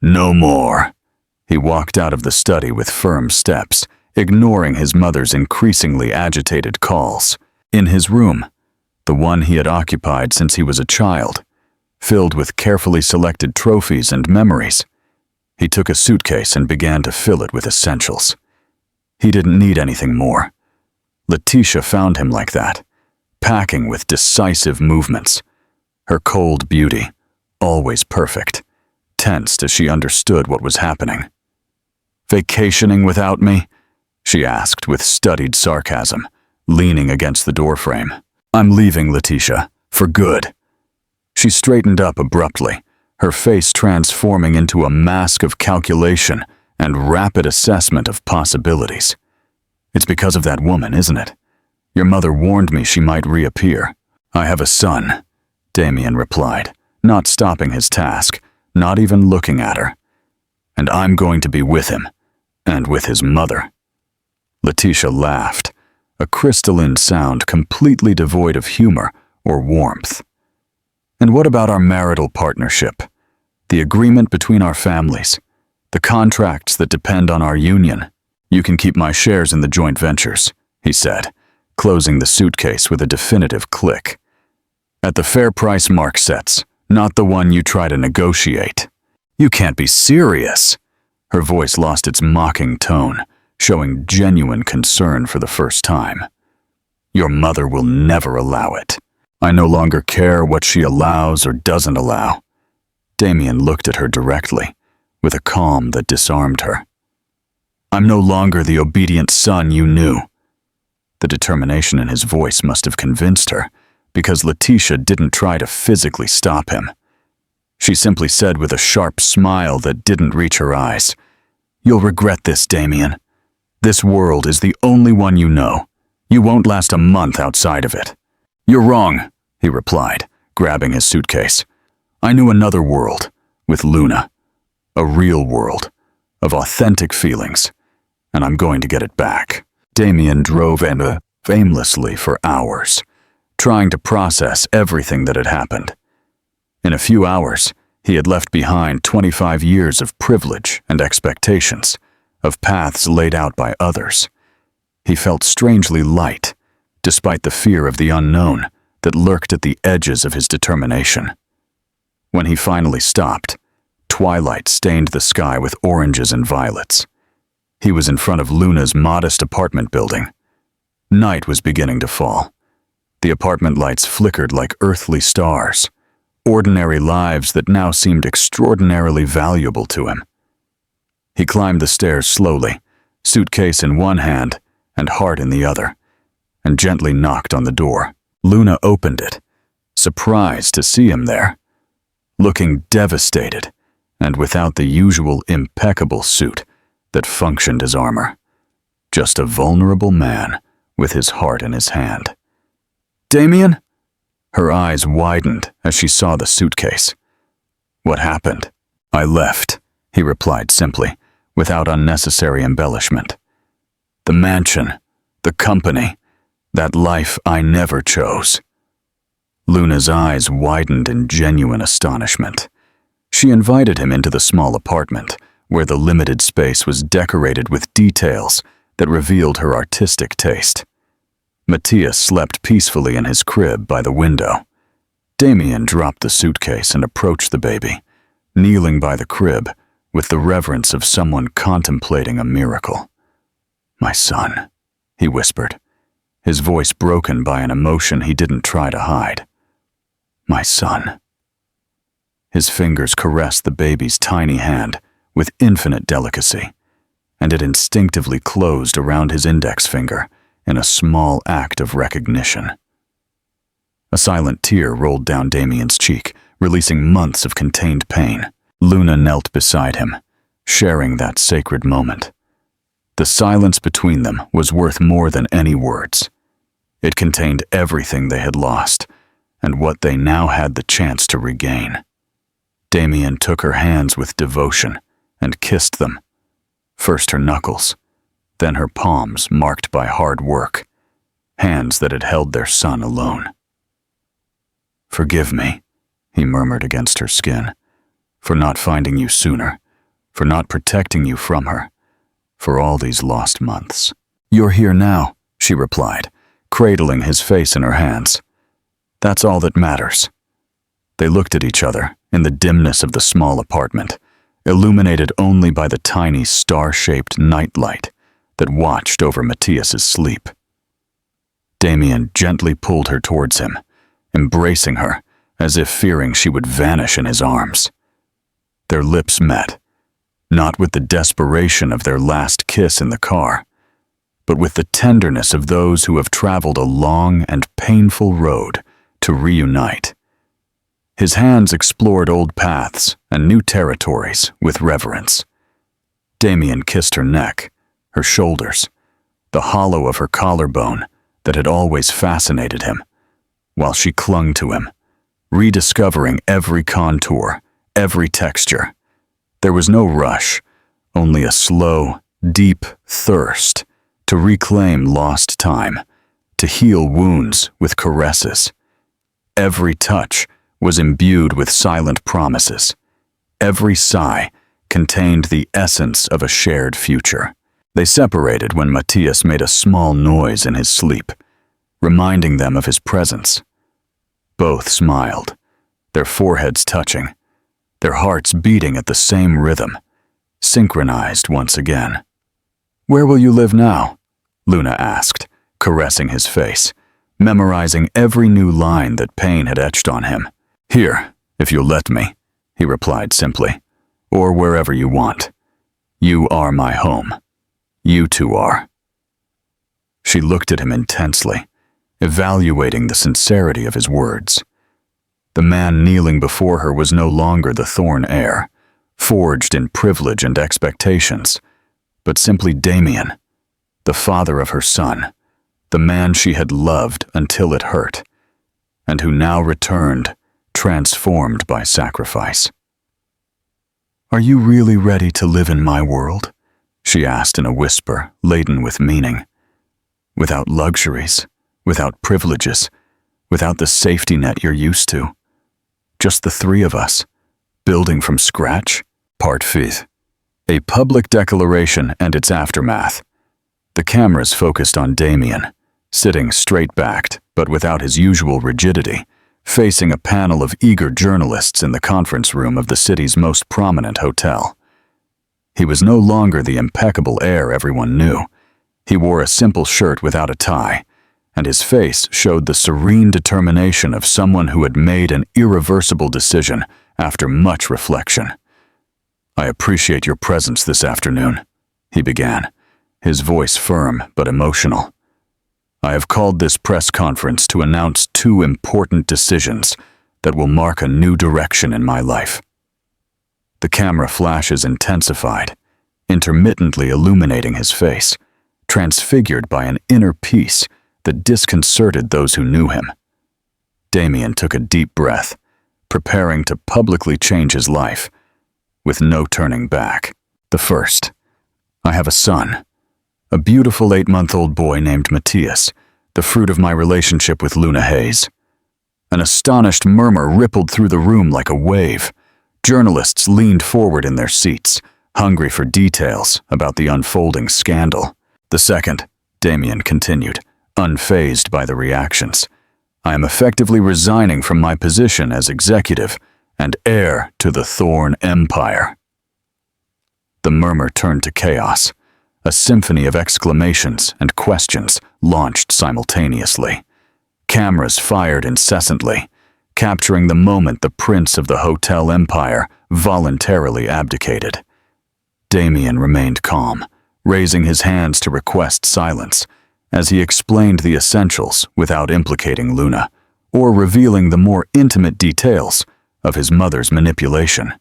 No more. He walked out of the study with firm steps, ignoring his mother's increasingly agitated calls. In his room, the one he had occupied since he was a child, filled with carefully selected trophies and memories, he took a suitcase and began to fill it with essentials. He didn't need anything more. Letitia found him like that, packing with decisive movements. Her cold beauty, always perfect, tensed as she understood what was happening. Vacationing without me? She asked with studied sarcasm, leaning against the doorframe. I'm leaving, Letitia, for good. She straightened up abruptly, her face transforming into a mask of calculation and rapid assessment of possibilities. It's because of that woman, isn't it? Your mother warned me she might reappear. I have a son, Damien replied, not stopping his task, not even looking at her. And I'm going to be with him, and with his mother. Letitia laughed, a crystalline sound completely devoid of humor or warmth. And what about our marital partnership? The agreement between our families? The contracts that depend on our union? You can keep my shares in the joint ventures, he said, closing the suitcase with a definitive click. At the fair price Mark sets, not the one you try to negotiate. You can't be serious. Her voice lost its mocking tone, showing genuine concern for the first time. Your mother will never allow it. I no longer care what she allows or doesn't allow. Damien looked at her directly, with a calm that disarmed her. I'm no longer the obedient son you knew. The determination in his voice must have convinced her, because Letitia didn't try to physically stop him. She simply said with a sharp smile that didn't reach her eyes, You'll regret this, Damien. This world is the only one you know. You won't last a month outside of it. You're wrong, he replied, grabbing his suitcase. I knew another world, with Luna. A real world, of authentic feelings, and I'm going to get it back. Damien drove aimlessly for hours, trying to process everything that had happened. In a few hours, he had left behind 25 years of privilege and expectations, of paths laid out by others. He felt strangely light, despite the fear of the unknown that lurked at the edges of his determination. When he finally stopped, twilight stained the sky with oranges and violets. He was in front of Luna's modest apartment building. Night was beginning to fall. The apartment lights flickered like earthly stars, ordinary lives that now seemed extraordinarily valuable to him. He climbed the stairs slowly, suitcase in one hand and heart in the other, and gently knocked on the door. Luna opened it, surprised to see him there, looking devastated and without the usual impeccable suit that functioned as armor. Just a vulnerable man with his heart in his hand. Damien? Her eyes widened as she saw the suitcase. What happened? I left, he replied simply, without unnecessary embellishment. The mansion, the company, that life I never chose. Luna's eyes widened in genuine astonishment. She invited him into the small apartment, where the limited space was decorated with details that revealed her artistic taste. Matthias slept peacefully in his crib by the window. Damien dropped the suitcase and approached the baby, kneeling by the crib with the reverence of someone contemplating a miracle. My son, he whispered, his voice broken by an emotion he didn't try to hide. My son. His fingers caressed the baby's tiny hand with infinite delicacy, and it instinctively closed around his index finger in a small act of recognition. A silent tear rolled down Damien's cheek, releasing months of contained pain. Luna knelt beside him, sharing that sacred moment. The silence between them was worth more than any words. It contained everything they had lost, and what they now had the chance to regain. Damien took her hands with devotion and kissed them, first her knuckles, then her palms marked by hard work, hands that had held their son alone. "Forgive me," he murmured against her skin, "for not finding you sooner, for not protecting you from her, for all these lost months." "You're here now," she replied, cradling his face in her hands. "That's all that matters." They looked at each other in the dimness of the small apartment, illuminated only by the tiny star-shaped nightlight that watched over Matthias's sleep. Damien gently pulled her towards him, embracing her as if fearing she would vanish in his arms. Their lips met, not with the desperation of their last kiss in the car, but with the tenderness of those who have traveled a long and painful road to reunite. His hands explored old paths and new territories with reverence. Damien kissed her neck, her shoulders, the hollow of her collarbone that had always fascinated him, while she clung to him, rediscovering every contour, every texture. There was no rush, only a slow, deep thirst to reclaim lost time, to heal wounds with caresses. Every touch was imbued with silent promises. Every sigh contained the essence of a shared future. They separated when Matthias made a small noise in his sleep, reminding them of his presence. Both smiled, their foreheads touching, their hearts beating at the same rhythm, synchronized once again. "Where will you live now?" Luna asked, caressing his face, memorizing every new line that pain had etched on him. "Here, if you'll let me," he replied simply, "or wherever you want. You are my home. You two are." She looked at him intensely, evaluating the sincerity of his words. The man kneeling before her was no longer the Thorn heir, forged in privilege and expectations, but simply Damien, the father of her son, the man she had loved until it hurt, and who now returned, transformed by sacrifice. "Are you really ready to live in my world?" she asked in a whisper laden with meaning. "Without luxuries, without privileges, without the safety net you're used to. Just the three of us, building from scratch?" Part 5. A public declaration and its aftermath. The cameras focused on Damien, sitting straight-backed, but without his usual rigidity, facing a panel of eager journalists in the conference room of the city's most prominent hotel. He was no longer the impeccable heir everyone knew. He wore a simple shirt without a tie, and his face showed the serene determination of someone who had made an irreversible decision after much reflection. "I appreciate your presence this afternoon," he began, his voice firm but emotional. "I have called this press conference to announce 2 important decisions that will mark a new direction in my life." The camera flashes intensified, intermittently illuminating his face, transfigured by an inner peace that disconcerted those who knew him. Damien took a deep breath, preparing to publicly change his life, with no turning back. The first. "I have a son, a beautiful 8-month-old boy named Matthias, the fruit of my relationship with Luna Hayes." An astonished murmur rippled through the room like a wave. Journalists leaned forward in their seats, hungry for details about the unfolding scandal. "The second," Damien continued, unfazed by the reactions, "I am effectively resigning from my position as executive and heir to the Thorn Empire." The murmur turned to chaos, a symphony of exclamations and questions launched simultaneously. Cameras fired incessantly, capturing the moment the prince of the hotel empire voluntarily abdicated. Damien remained calm, raising his hands to request silence, as he explained the essentials without implicating Luna, or revealing the more intimate details of his mother's manipulation.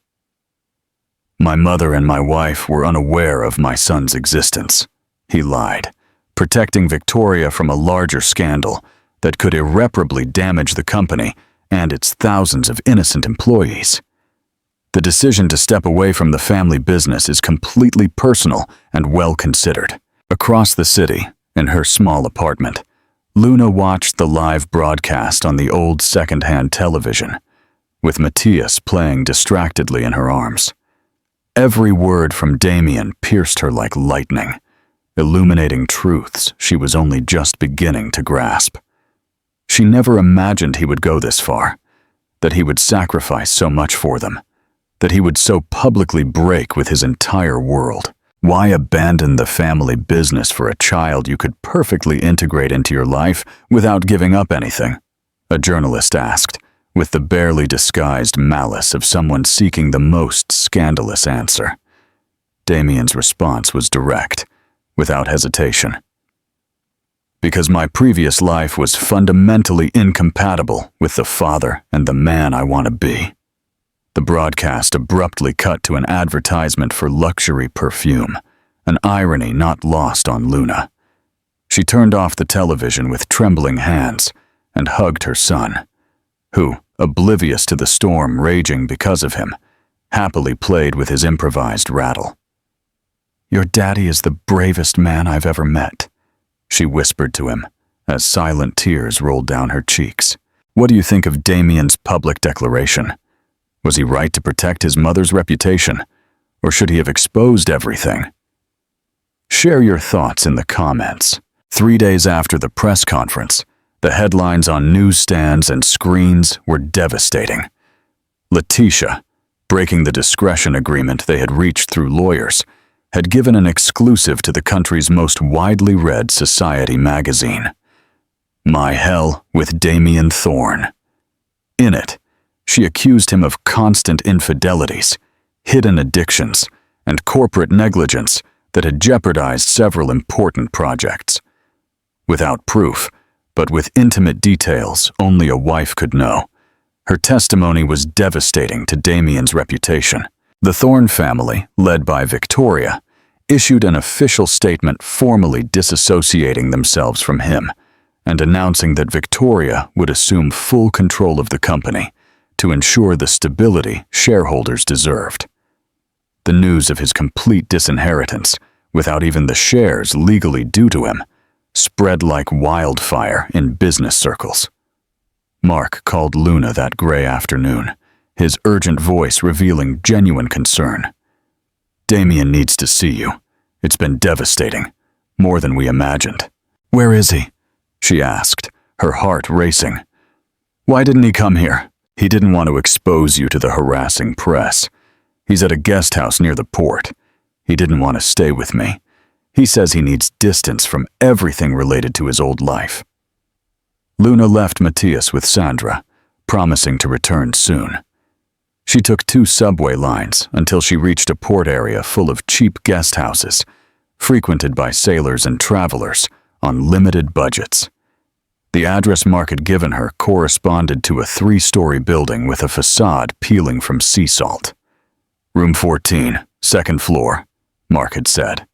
"My mother and my wife were unaware of my son's existence," he lied, protecting Victoria from a larger scandal that could irreparably damage the company and its thousands of innocent employees. The decision to step away from the family business is completely personal and well considered. Across the city, in her small apartment, Luna watched the live broadcast on the old second-hand television, with Matthias playing distractedly in her arms. Every word from Damien pierced her like lightning, illuminating truths she was only just beginning to grasp. She never imagined he would go this far, that he would sacrifice so much for them, that he would so publicly break with his entire world. Why abandon the family business for a child you could perfectly integrate into your life without giving up anything? A journalist asked, with the barely disguised malice of someone seeking the most scandalous answer. Damien's response was direct, without hesitation. Because my previous life was fundamentally incompatible with the father and the man I want to be. The broadcast abruptly cut to an advertisement for luxury perfume, an irony not lost on Luna. She turned off the television with trembling hands and hugged her son, who, oblivious to the storm raging because of him, happily played with his improvised rattle. "Your daddy is the bravest man I've ever met," she whispered to him, as silent tears rolled down her cheeks. What do you think of Damien's public declaration? Was he right to protect his mother's reputation, or should he have exposed everything? Share your thoughts in the comments. 3 days after the press conference, the headlines on newsstands and screens were devastating. Letitia, breaking the discretion agreement they had reached through lawyers, had given an exclusive to the country's most widely read society magazine. My Hell with Damien Thorne. In it, she accused him of constant infidelities, hidden addictions, and corporate negligence that had jeopardized several important projects. Without proof, but with intimate details only a wife could know, her testimony was devastating to Damien's reputation. The Thorne family, led by Victoria, issued an official statement formally disassociating themselves from him and announcing that Victoria would assume full control of the company to ensure the stability shareholders deserved. The news of his complete disinheritance, without even the shares legally due to him, spread like wildfire in business circles. Mark called Luna that gray afternoon, his urgent voice revealing genuine concern. "Damien needs to see you. It's been devastating, more than we imagined." "Where is he?" she asked, her heart racing. "Why didn't he come here?" "He didn't want to expose you to the harassing press. He's at a guest house near the port. He didn't want to stay with me. He says he needs distance from everything related to his old life." Luna left Matthias with Sandra, promising to return soon. She took 2 subway lines until she reached a port area full of cheap guest houses, frequented by sailors and travelers on limited budgets. The address Mark had given her corresponded to a 3-story building with a facade peeling from sea salt. "Room 14, 2nd floor," Mark had said.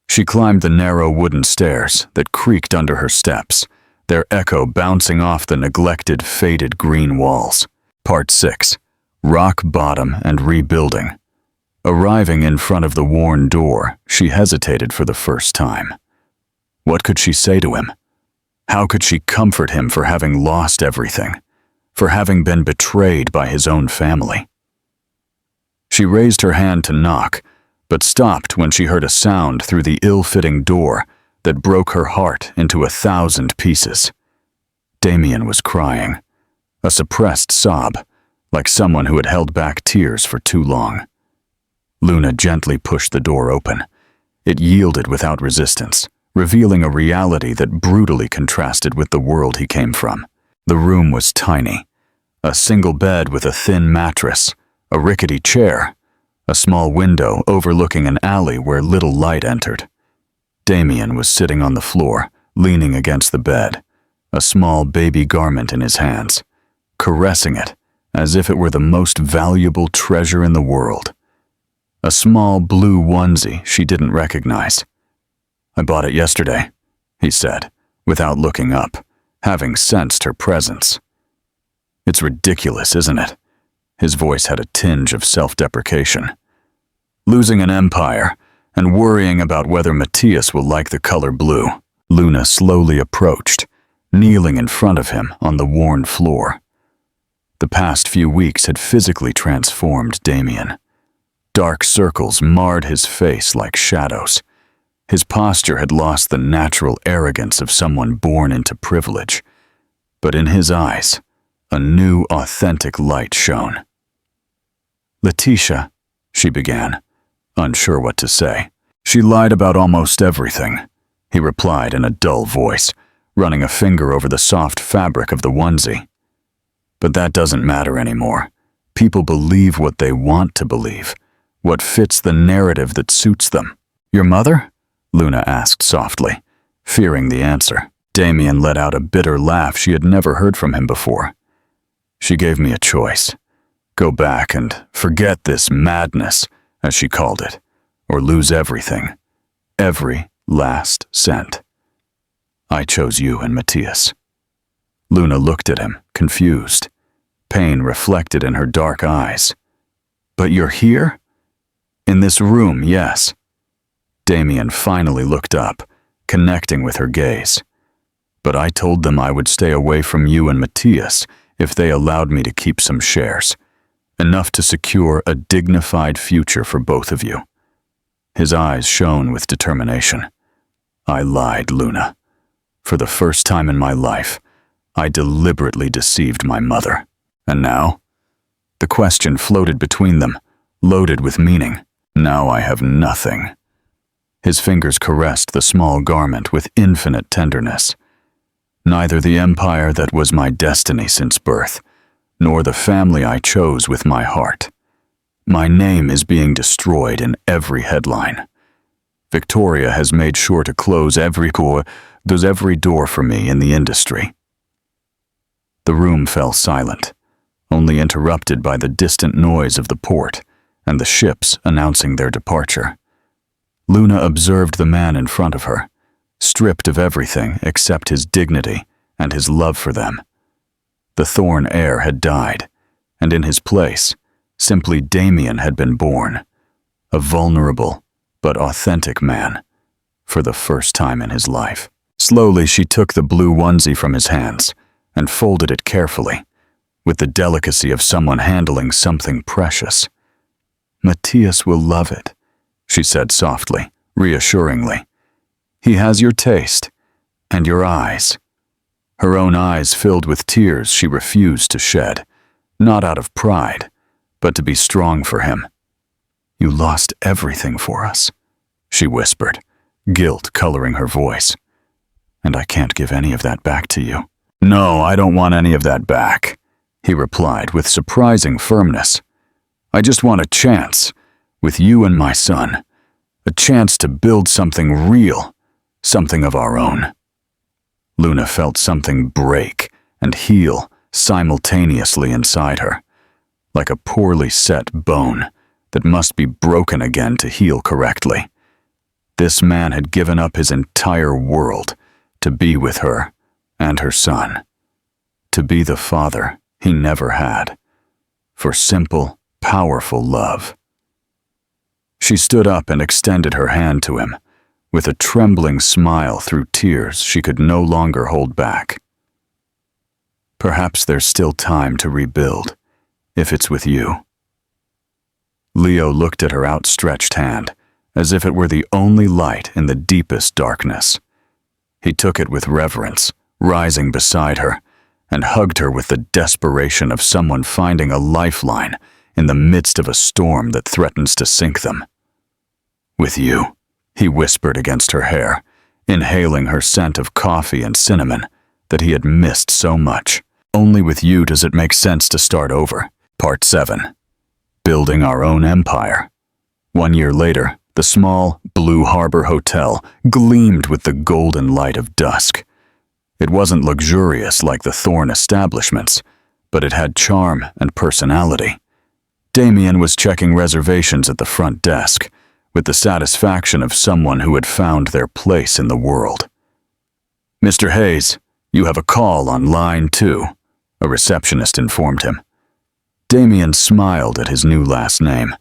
She climbed the narrow wooden stairs that creaked under her steps, their echo bouncing off the neglected, faded green walls. Part 6. Rock Bottom and Rebuilding. Arriving in front of the worn door, she hesitated for the first time. What could she say to him? How could she comfort him for having lost everything, for having been betrayed by his own family? She raised her hand to knock, but stopped when she heard a sound through the ill-fitting door that broke her heart into 1,000 pieces. Damien was crying, a suppressed sob, like someone who had held back tears for too long. Luna gently pushed the door open. It yielded without resistance, revealing a reality that brutally contrasted with the world he came from. The room was tiny. A single bed with a thin mattress, a rickety chair, a small window overlooking an alley where little light entered. Damien was sitting on the floor, leaning against the bed, a small baby garment in his hands, caressing it as if it were the most valuable treasure in the world. A small blue onesie she didn't recognize. "I bought it yesterday," he said, without looking up, having sensed her presence. "It's ridiculous, isn't it?" His voice had a tinge of self-deprecation. "Losing an empire and worrying about whether Matthias will like the color blue." Luna slowly approached, kneeling in front of him on the worn floor. The past few weeks had physically transformed Damien. Dark circles marred his face like shadows. His posture had lost the natural arrogance of someone born into privilege. But in his eyes, a new, authentic light shone. "Letitia," she began, unsure what to say. "She lied about almost everything," he replied in a dull voice, running a finger over the soft fabric of the onesie. "But that doesn't matter anymore. People believe what they want to believe, what fits the narrative that suits them." "Your mother?" Luna asked softly, fearing the answer. Damien let out a bitter laugh she had never heard from him before. "She gave me a choice. Go back and forget this madness, as she called it, or lose everything. Every last cent. I chose you and Matthias." Luna looked at him, confused. Pain reflected in her dark eyes. "But you're here?" "In this room, yes." Damien finally looked up, connecting with her gaze. "But I told them I would stay away from you and Matthias if they allowed me to keep some shares. Enough to secure a dignified future for both of you." His eyes shone with determination. "I lied, Luna. For the first time in my life, I deliberately deceived my mother. And now?" The question floated between them, loaded with meaning. "Now I have nothing." His fingers caressed the small garment with infinite tenderness. "Neither the empire that was my destiny since birth, nor the family I chose with my heart. My name is being destroyed in every headline. Victoria has made sure to close every door for me in the industry." The room fell silent, only interrupted by the distant noise of the port and the ships announcing their departure. Luna observed the man in front of her, stripped of everything except his dignity and his love for them. The Thorn heir had died, and in his place, simply Damien had been born, a vulnerable but authentic man, for the first time in his life. Slowly she took the blue onesie from his hands and folded it carefully, with the delicacy of someone handling something precious. "Matthias will love it," she said softly, reassuringly. "He has your taste, and your eyes." Her own eyes filled with tears she refused to shed, not out of pride, but to be strong for him. "You lost everything for us," she whispered, guilt coloring her voice. "And I can't give any of that back to you." "No, I don't want any of that back," he replied with surprising firmness. "I just want a chance, with you and my son, a chance to build something real, something of our own." Luna felt something break and heal simultaneously inside her, like a poorly set bone that must be broken again to heal correctly. This man had given up his entire world to be with her and her son, to be the father he never had, for simple, powerful love. She stood up and extended her hand to him, with a trembling smile through tears she could no longer hold back. "Perhaps there's still time to rebuild, if it's with you." Leo looked at her outstretched hand, as if it were the only light in the deepest darkness. He took it with reverence, rising beside her, and hugged her with the desperation of someone finding a lifeline in the midst of a storm that threatens to sink them. "With you," he whispered against her hair, inhaling her scent of coffee and cinnamon that he had missed so much. "Only with you does it make sense to start over." Part 7. Building our own empire. 1 year later, the small, Blue Harbor Hotel gleamed with the golden light of dusk. It wasn't luxurious like the Thorn establishments, but it had charm and personality. Damien was checking reservations at the front desk, with the satisfaction of someone who had found their place in the world. "Mr. Hayes, You have a call on line 2, a receptionist informed him. Damien smiled at his new last name,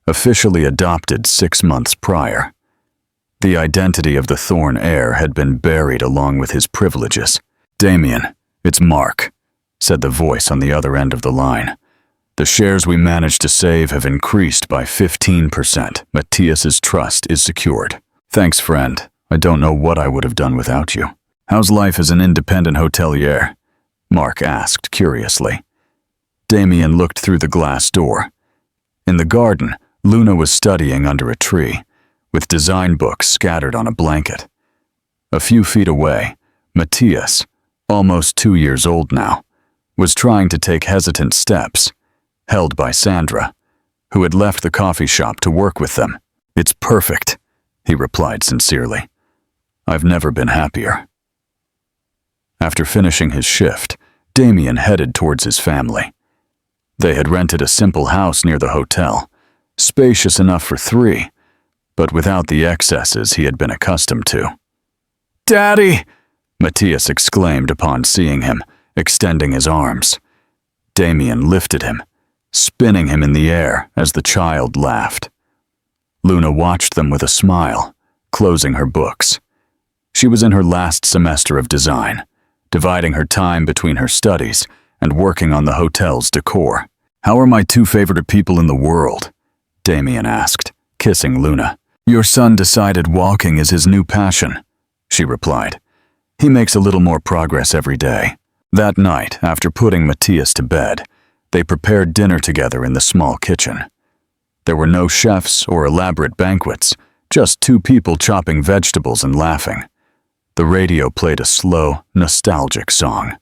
officially adopted 6 months prior. The identity of the Thorn heir had been buried along with his privileges. Damien, it's Mark, said the voice on the other end of the line. The shares we managed to save have increased by 15%. Matthias's trust is secured. Thanks, friend. I don't know what I would have done without you. How's life as an independent hotelier? Mark asked curiously. Damien looked through the glass door. In the garden, Luna was studying under a tree, with design books scattered on a blanket. A few feet away, Matthias, almost 2 years old now, was trying to take hesitant steps, held by Sandra, who had left the coffee shop to work with them. It's perfect, he replied sincerely. I've never been happier. After finishing his shift, Damien headed towards his family. They had rented a simple house near the hotel, spacious enough for 3, but without the excesses he had been accustomed to. Daddy! Matthias exclaimed upon seeing him, extending his arms. Damien lifted him, spinning him in the air as the child laughed. Luna watched them with a smile, closing her books. She was in her last semester of design, dividing her time between her studies and working on the hotel's decor. How are my 2 favorite people in the world? Damien asked, kissing Luna. Your son decided walking is his new passion, she replied. He makes a little more progress every day. That night, after putting Matthias to bed, they prepared dinner together in the small kitchen. There were no chefs or elaborate banquets, just 2 people chopping vegetables and laughing. The radio played a slow, nostalgic song.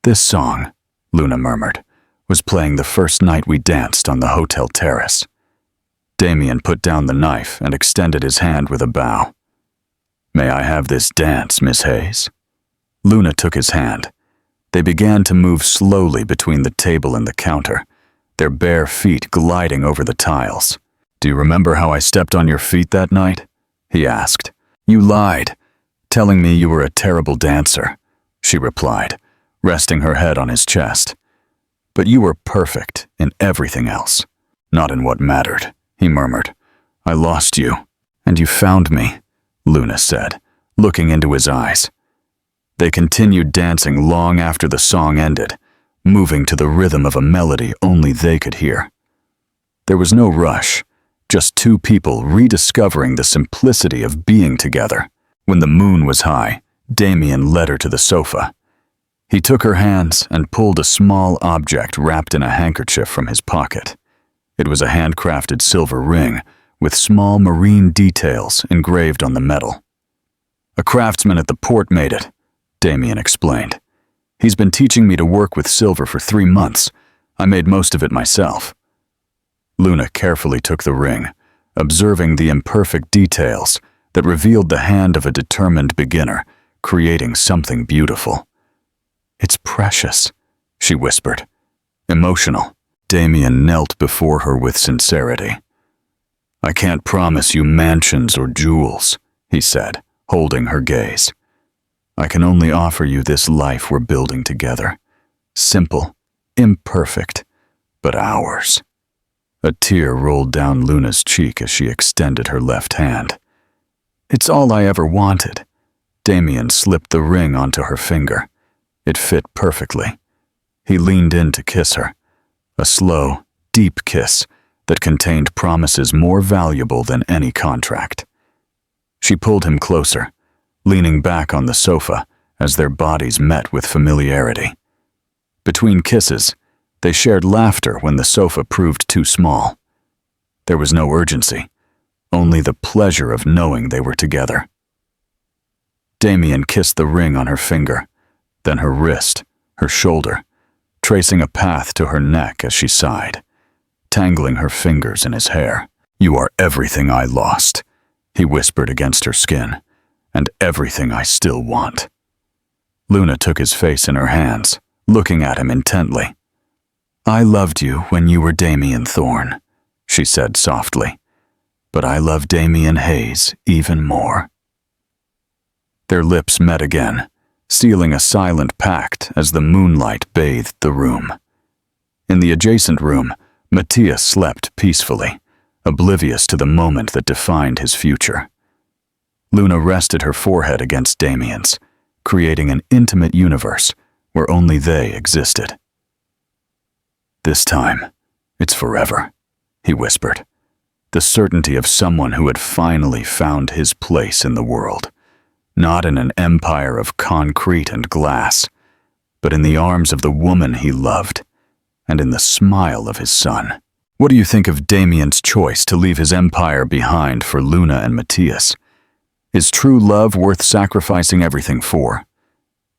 This song, Luna murmured, was playing the first night we danced on the hotel terrace. Damien put down the knife and extended his hand with a bow. May I have this dance, Miss Hayes? Luna took his hand. They began to move slowly between the table and the counter, their bare feet gliding over the tiles. Do you remember how I stepped on your feet that night? He asked. You lied, telling me you were a terrible dancer, she replied, resting her head on his chest. But you were perfect in everything else. Not in what mattered, he murmured. I lost you, and you found me, Luna said, looking into his eyes. They continued dancing long after the song ended, moving to the rhythm of a melody only they could hear. There was no rush, just 2 people rediscovering the simplicity of being together. When the moon was high, Damien led her to the sofa. He took her hands and pulled a small object wrapped in a handkerchief from his pocket. It was a handcrafted silver ring with small marine details engraved on the metal. A craftsman at the port made it, Damien explained. He's been teaching me to work with silver for 3 months. I made most of it myself. Luna carefully took the ring, observing the imperfect details that revealed the hand of a determined beginner, creating something beautiful. It's precious, she whispered. Emotional. Damien knelt before her with sincerity. I can't promise you mansions or jewels, he said, holding her gaze. I can only offer you this life we're building together. Simple, imperfect, but ours. A tear rolled down Luna's cheek as she extended her left hand. It's all I ever wanted. Damien slipped the ring onto her finger. It fit perfectly. He leaned in to kiss her, a slow, deep kiss that contained promises more valuable than any contract. She pulled him closer, leaning back on the sofa as their bodies met with familiarity. Between kisses, they shared laughter when the sofa proved too small. There was no urgency, only the pleasure of knowing they were together. Damien kissed the ring on her finger, then her wrist, her shoulder, tracing a path to her neck as she sighed, tangling her fingers in his hair. You are everything I lost, he whispered against her skin, and everything I still want. Luna took his face in her hands, looking at him intently. I loved you when you were Damien Thorn, she said softly, but I love Damien Hayes even more. Their lips met again, sealing a silent pact as the moonlight bathed the room. In the adjacent room, Matthias slept peacefully, oblivious to the moment that defined his future. Luna rested her forehead against Damien's, creating an intimate universe where only they existed. "This time, it's forever," he whispered, the certainty of someone who had finally found his place in the world, not in an empire of concrete and glass, but in the arms of the woman he loved, and in the smile of his son. What do you think of Damien's choice to leave his empire behind for Luna and Matthias? Is true love worth sacrificing everything for?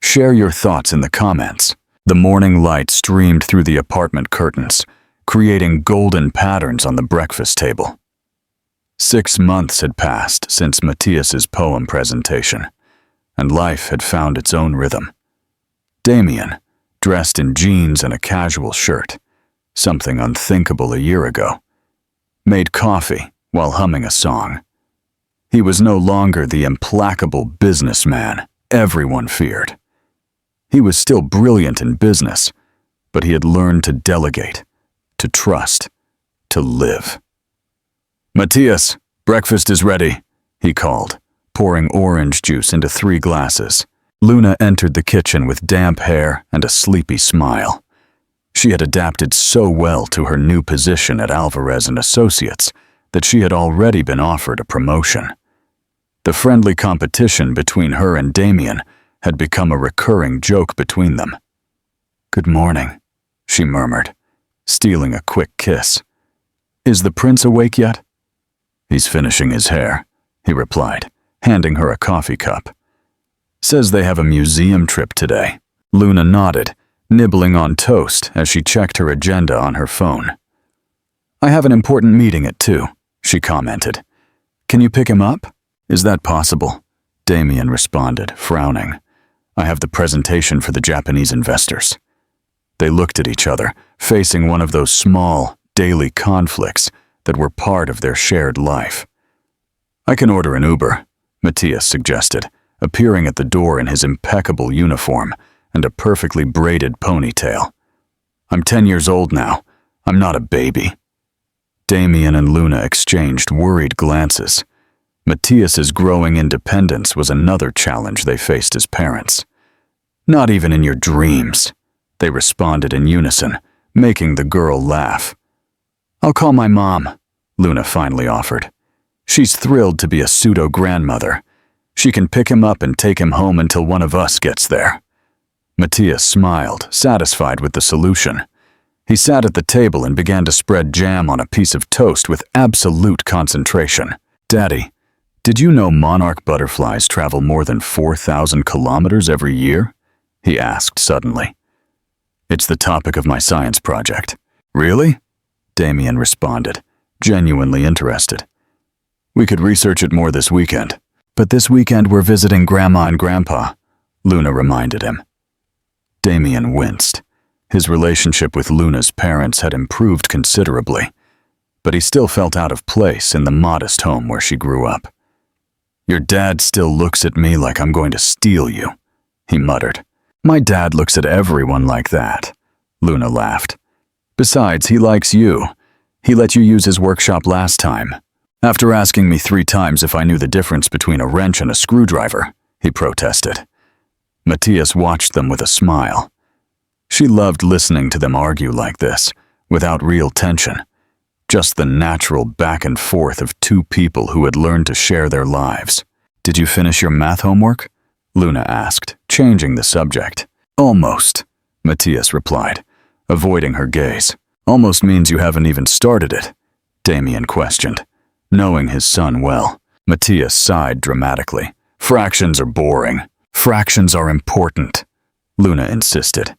Share your thoughts in the comments. The morning light streamed through the apartment curtains, creating golden patterns on the breakfast table. 6 months had passed since Matthias's poem presentation, and life had found its own rhythm. Damien, dressed in jeans and a casual shirt, something unthinkable a year ago, made coffee while humming a song. He was no longer the implacable businessman everyone feared. He was still brilliant in business, but he had learned to delegate, to trust, to live. "Matthias, breakfast is ready," he called, pouring orange juice into 3 glasses. Luna entered the kitchen with damp hair and a sleepy smile. She had adapted so well to her new position at Alvarez & Associates that she had already been offered a promotion. The friendly competition between her and Damien had become a recurring joke between them. "Good morning," she murmured, stealing a quick kiss. "Is the prince awake yet?" "He's finishing his hair," he replied, handing her a coffee cup. "Says they have a museum trip today." Luna nodded, nibbling on toast as she checked her agenda on her phone. "I have an important meeting at 2, she commented. "Can you pick him up?" "Is that possible?" Damien responded, frowning. "I have the presentation for the Japanese investors." They looked at each other, facing one of those small, daily conflicts that were part of their shared life. "I can order an Uber," Matthias suggested, appearing at the door in his impeccable uniform and a perfectly braided ponytail. "I'm 10 years old now. I'm not a baby." Damien and Luna exchanged worried glances. Matthias's growing independence was another challenge they faced as parents. "Not even in your dreams," they responded in unison, making the girl laugh. "I'll call my mom," Luna finally offered. "She's thrilled to be a pseudo-grandmother. She can pick him up and take him home until one of us gets there." Matthias smiled, satisfied with the solution. He sat at the table and began to spread jam on a piece of toast with absolute concentration. "Daddy, did you know monarch butterflies travel more than 4,000 kilometers every year?" he asked suddenly. "It's the topic of my science project." "Really?" Damien responded, genuinely interested. "We could research it more this weekend." "But this weekend we're visiting Grandma and Grandpa," Luna reminded him. Damien winced. His relationship with Luna's parents had improved considerably, but he still felt out of place in the modest home where she grew up. "Your dad still looks at me like I'm going to steal you," he muttered. "My dad looks at everyone like that," Luna laughed. "Besides, he likes you. He let you use his workshop last time. After asking me 3 times if I knew the difference between a wrench and a screwdriver," he protested. Matthias watched them with a smile. She loved listening to them argue like this, without real tension. Just the natural back and forth of 2 people who had learned to share their lives. "Did you finish your math homework?" Luna asked, changing the subject. "Almost," Matthias replied, avoiding her gaze. "Almost means you haven't even started it," Damien questioned, knowing his son well. Matthias sighed dramatically. "Fractions are boring. Fractions are important," Luna insisted.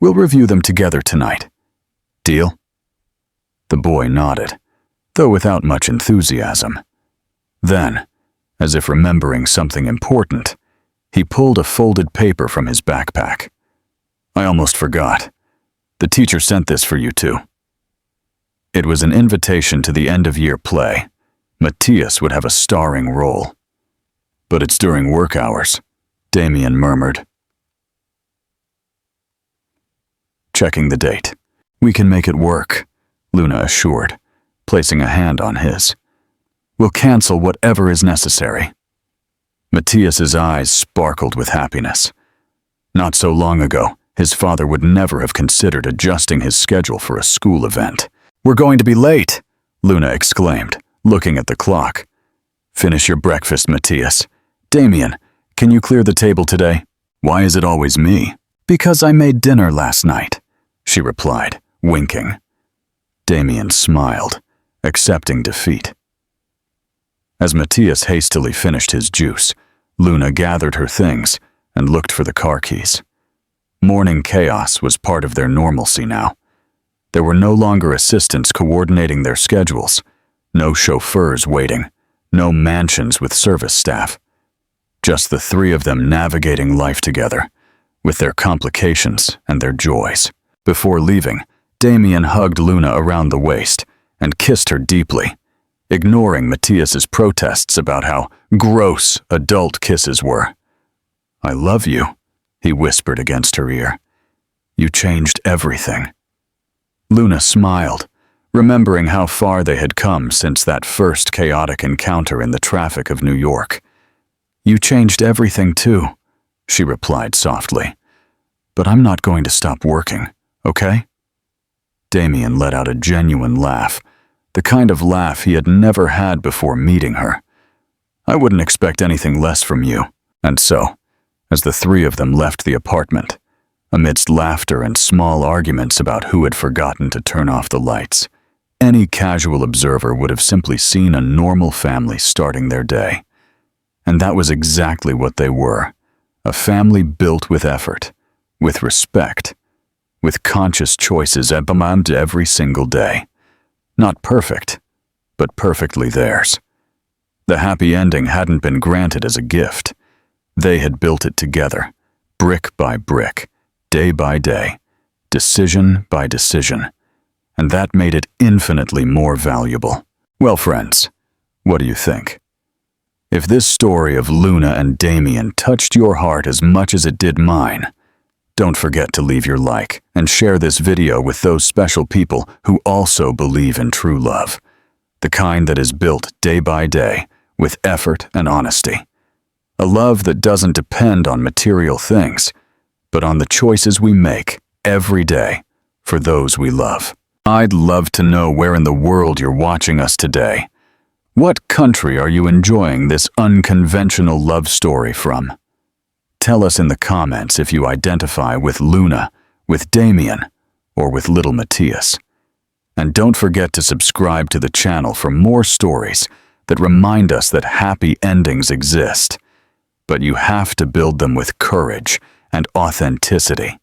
"We'll review them together tonight. Deal?" The boy nodded, though without much enthusiasm. Then, as if remembering something important, he pulled a folded paper from his backpack. "I almost forgot. The teacher sent this for you two." It was an invitation to the end-of-year play. Matthias would have a starring role. "But it's during work hours," Damien murmured, checking the date. We can make it work, Luna assured, placing a hand on his. We'll cancel whatever is necessary. Matthias's eyes sparkled with happiness. Not so long ago, his father would never have considered adjusting his schedule for a school event. We're going to be late, Luna exclaimed, looking at the clock. Finish your breakfast, Matthias. Damien, can you clear the table today? Why is it always me? Because I made dinner last night, she replied, winking. Damien smiled, accepting defeat. As Matthias hastily finished his juice, Luna gathered her things and looked for the car keys. Morning chaos was part of their normalcy now. There were no longer assistants coordinating their schedules, no chauffeurs waiting, no mansions with service staff. Just the three of them navigating life together, with their complications and their joys. Before leaving, Damien hugged Luna around the waist and kissed her deeply, ignoring Matthias's protests about how gross adult kisses were. I love you, he whispered against her ear. You changed everything. Luna smiled, remembering how far they had come since that first chaotic encounter in the traffic of New York. You changed everything too, she replied softly. But I'm not going to stop working, okay? Damien let out a genuine laugh, the kind of laugh he had never had before meeting her. I wouldn't expect anything less from you. And so, as the three of them left the apartment, amidst laughter and small arguments about who had forgotten to turn off the lights, any casual observer would have simply seen a normal family starting their day. And that was exactly what they were, a family built with effort, with respect, with conscious choices every single day. Not perfect, but perfectly theirs. The happy ending hadn't been granted as a gift. They had built it together, brick by brick, day by day, decision by decision, and that made it infinitely more valuable. Well, friends, what do you think? If this story of Luna and Damien touched your heart as much as it did mine, don't forget to leave your like and share this video with those special people who also believe in true love, the kind that is built day by day with effort and honesty. A love that doesn't depend on material things, but on the choices we make every day for those we love. I'd love to know where in the world you're watching us today. What country are you enjoying this unconventional love story from? Tell us in the comments if you identify with Luna, with Damien, or with little Matthias. And don't forget to subscribe to the channel for more stories that remind us that happy endings exist, but you have to build them with courage and authenticity.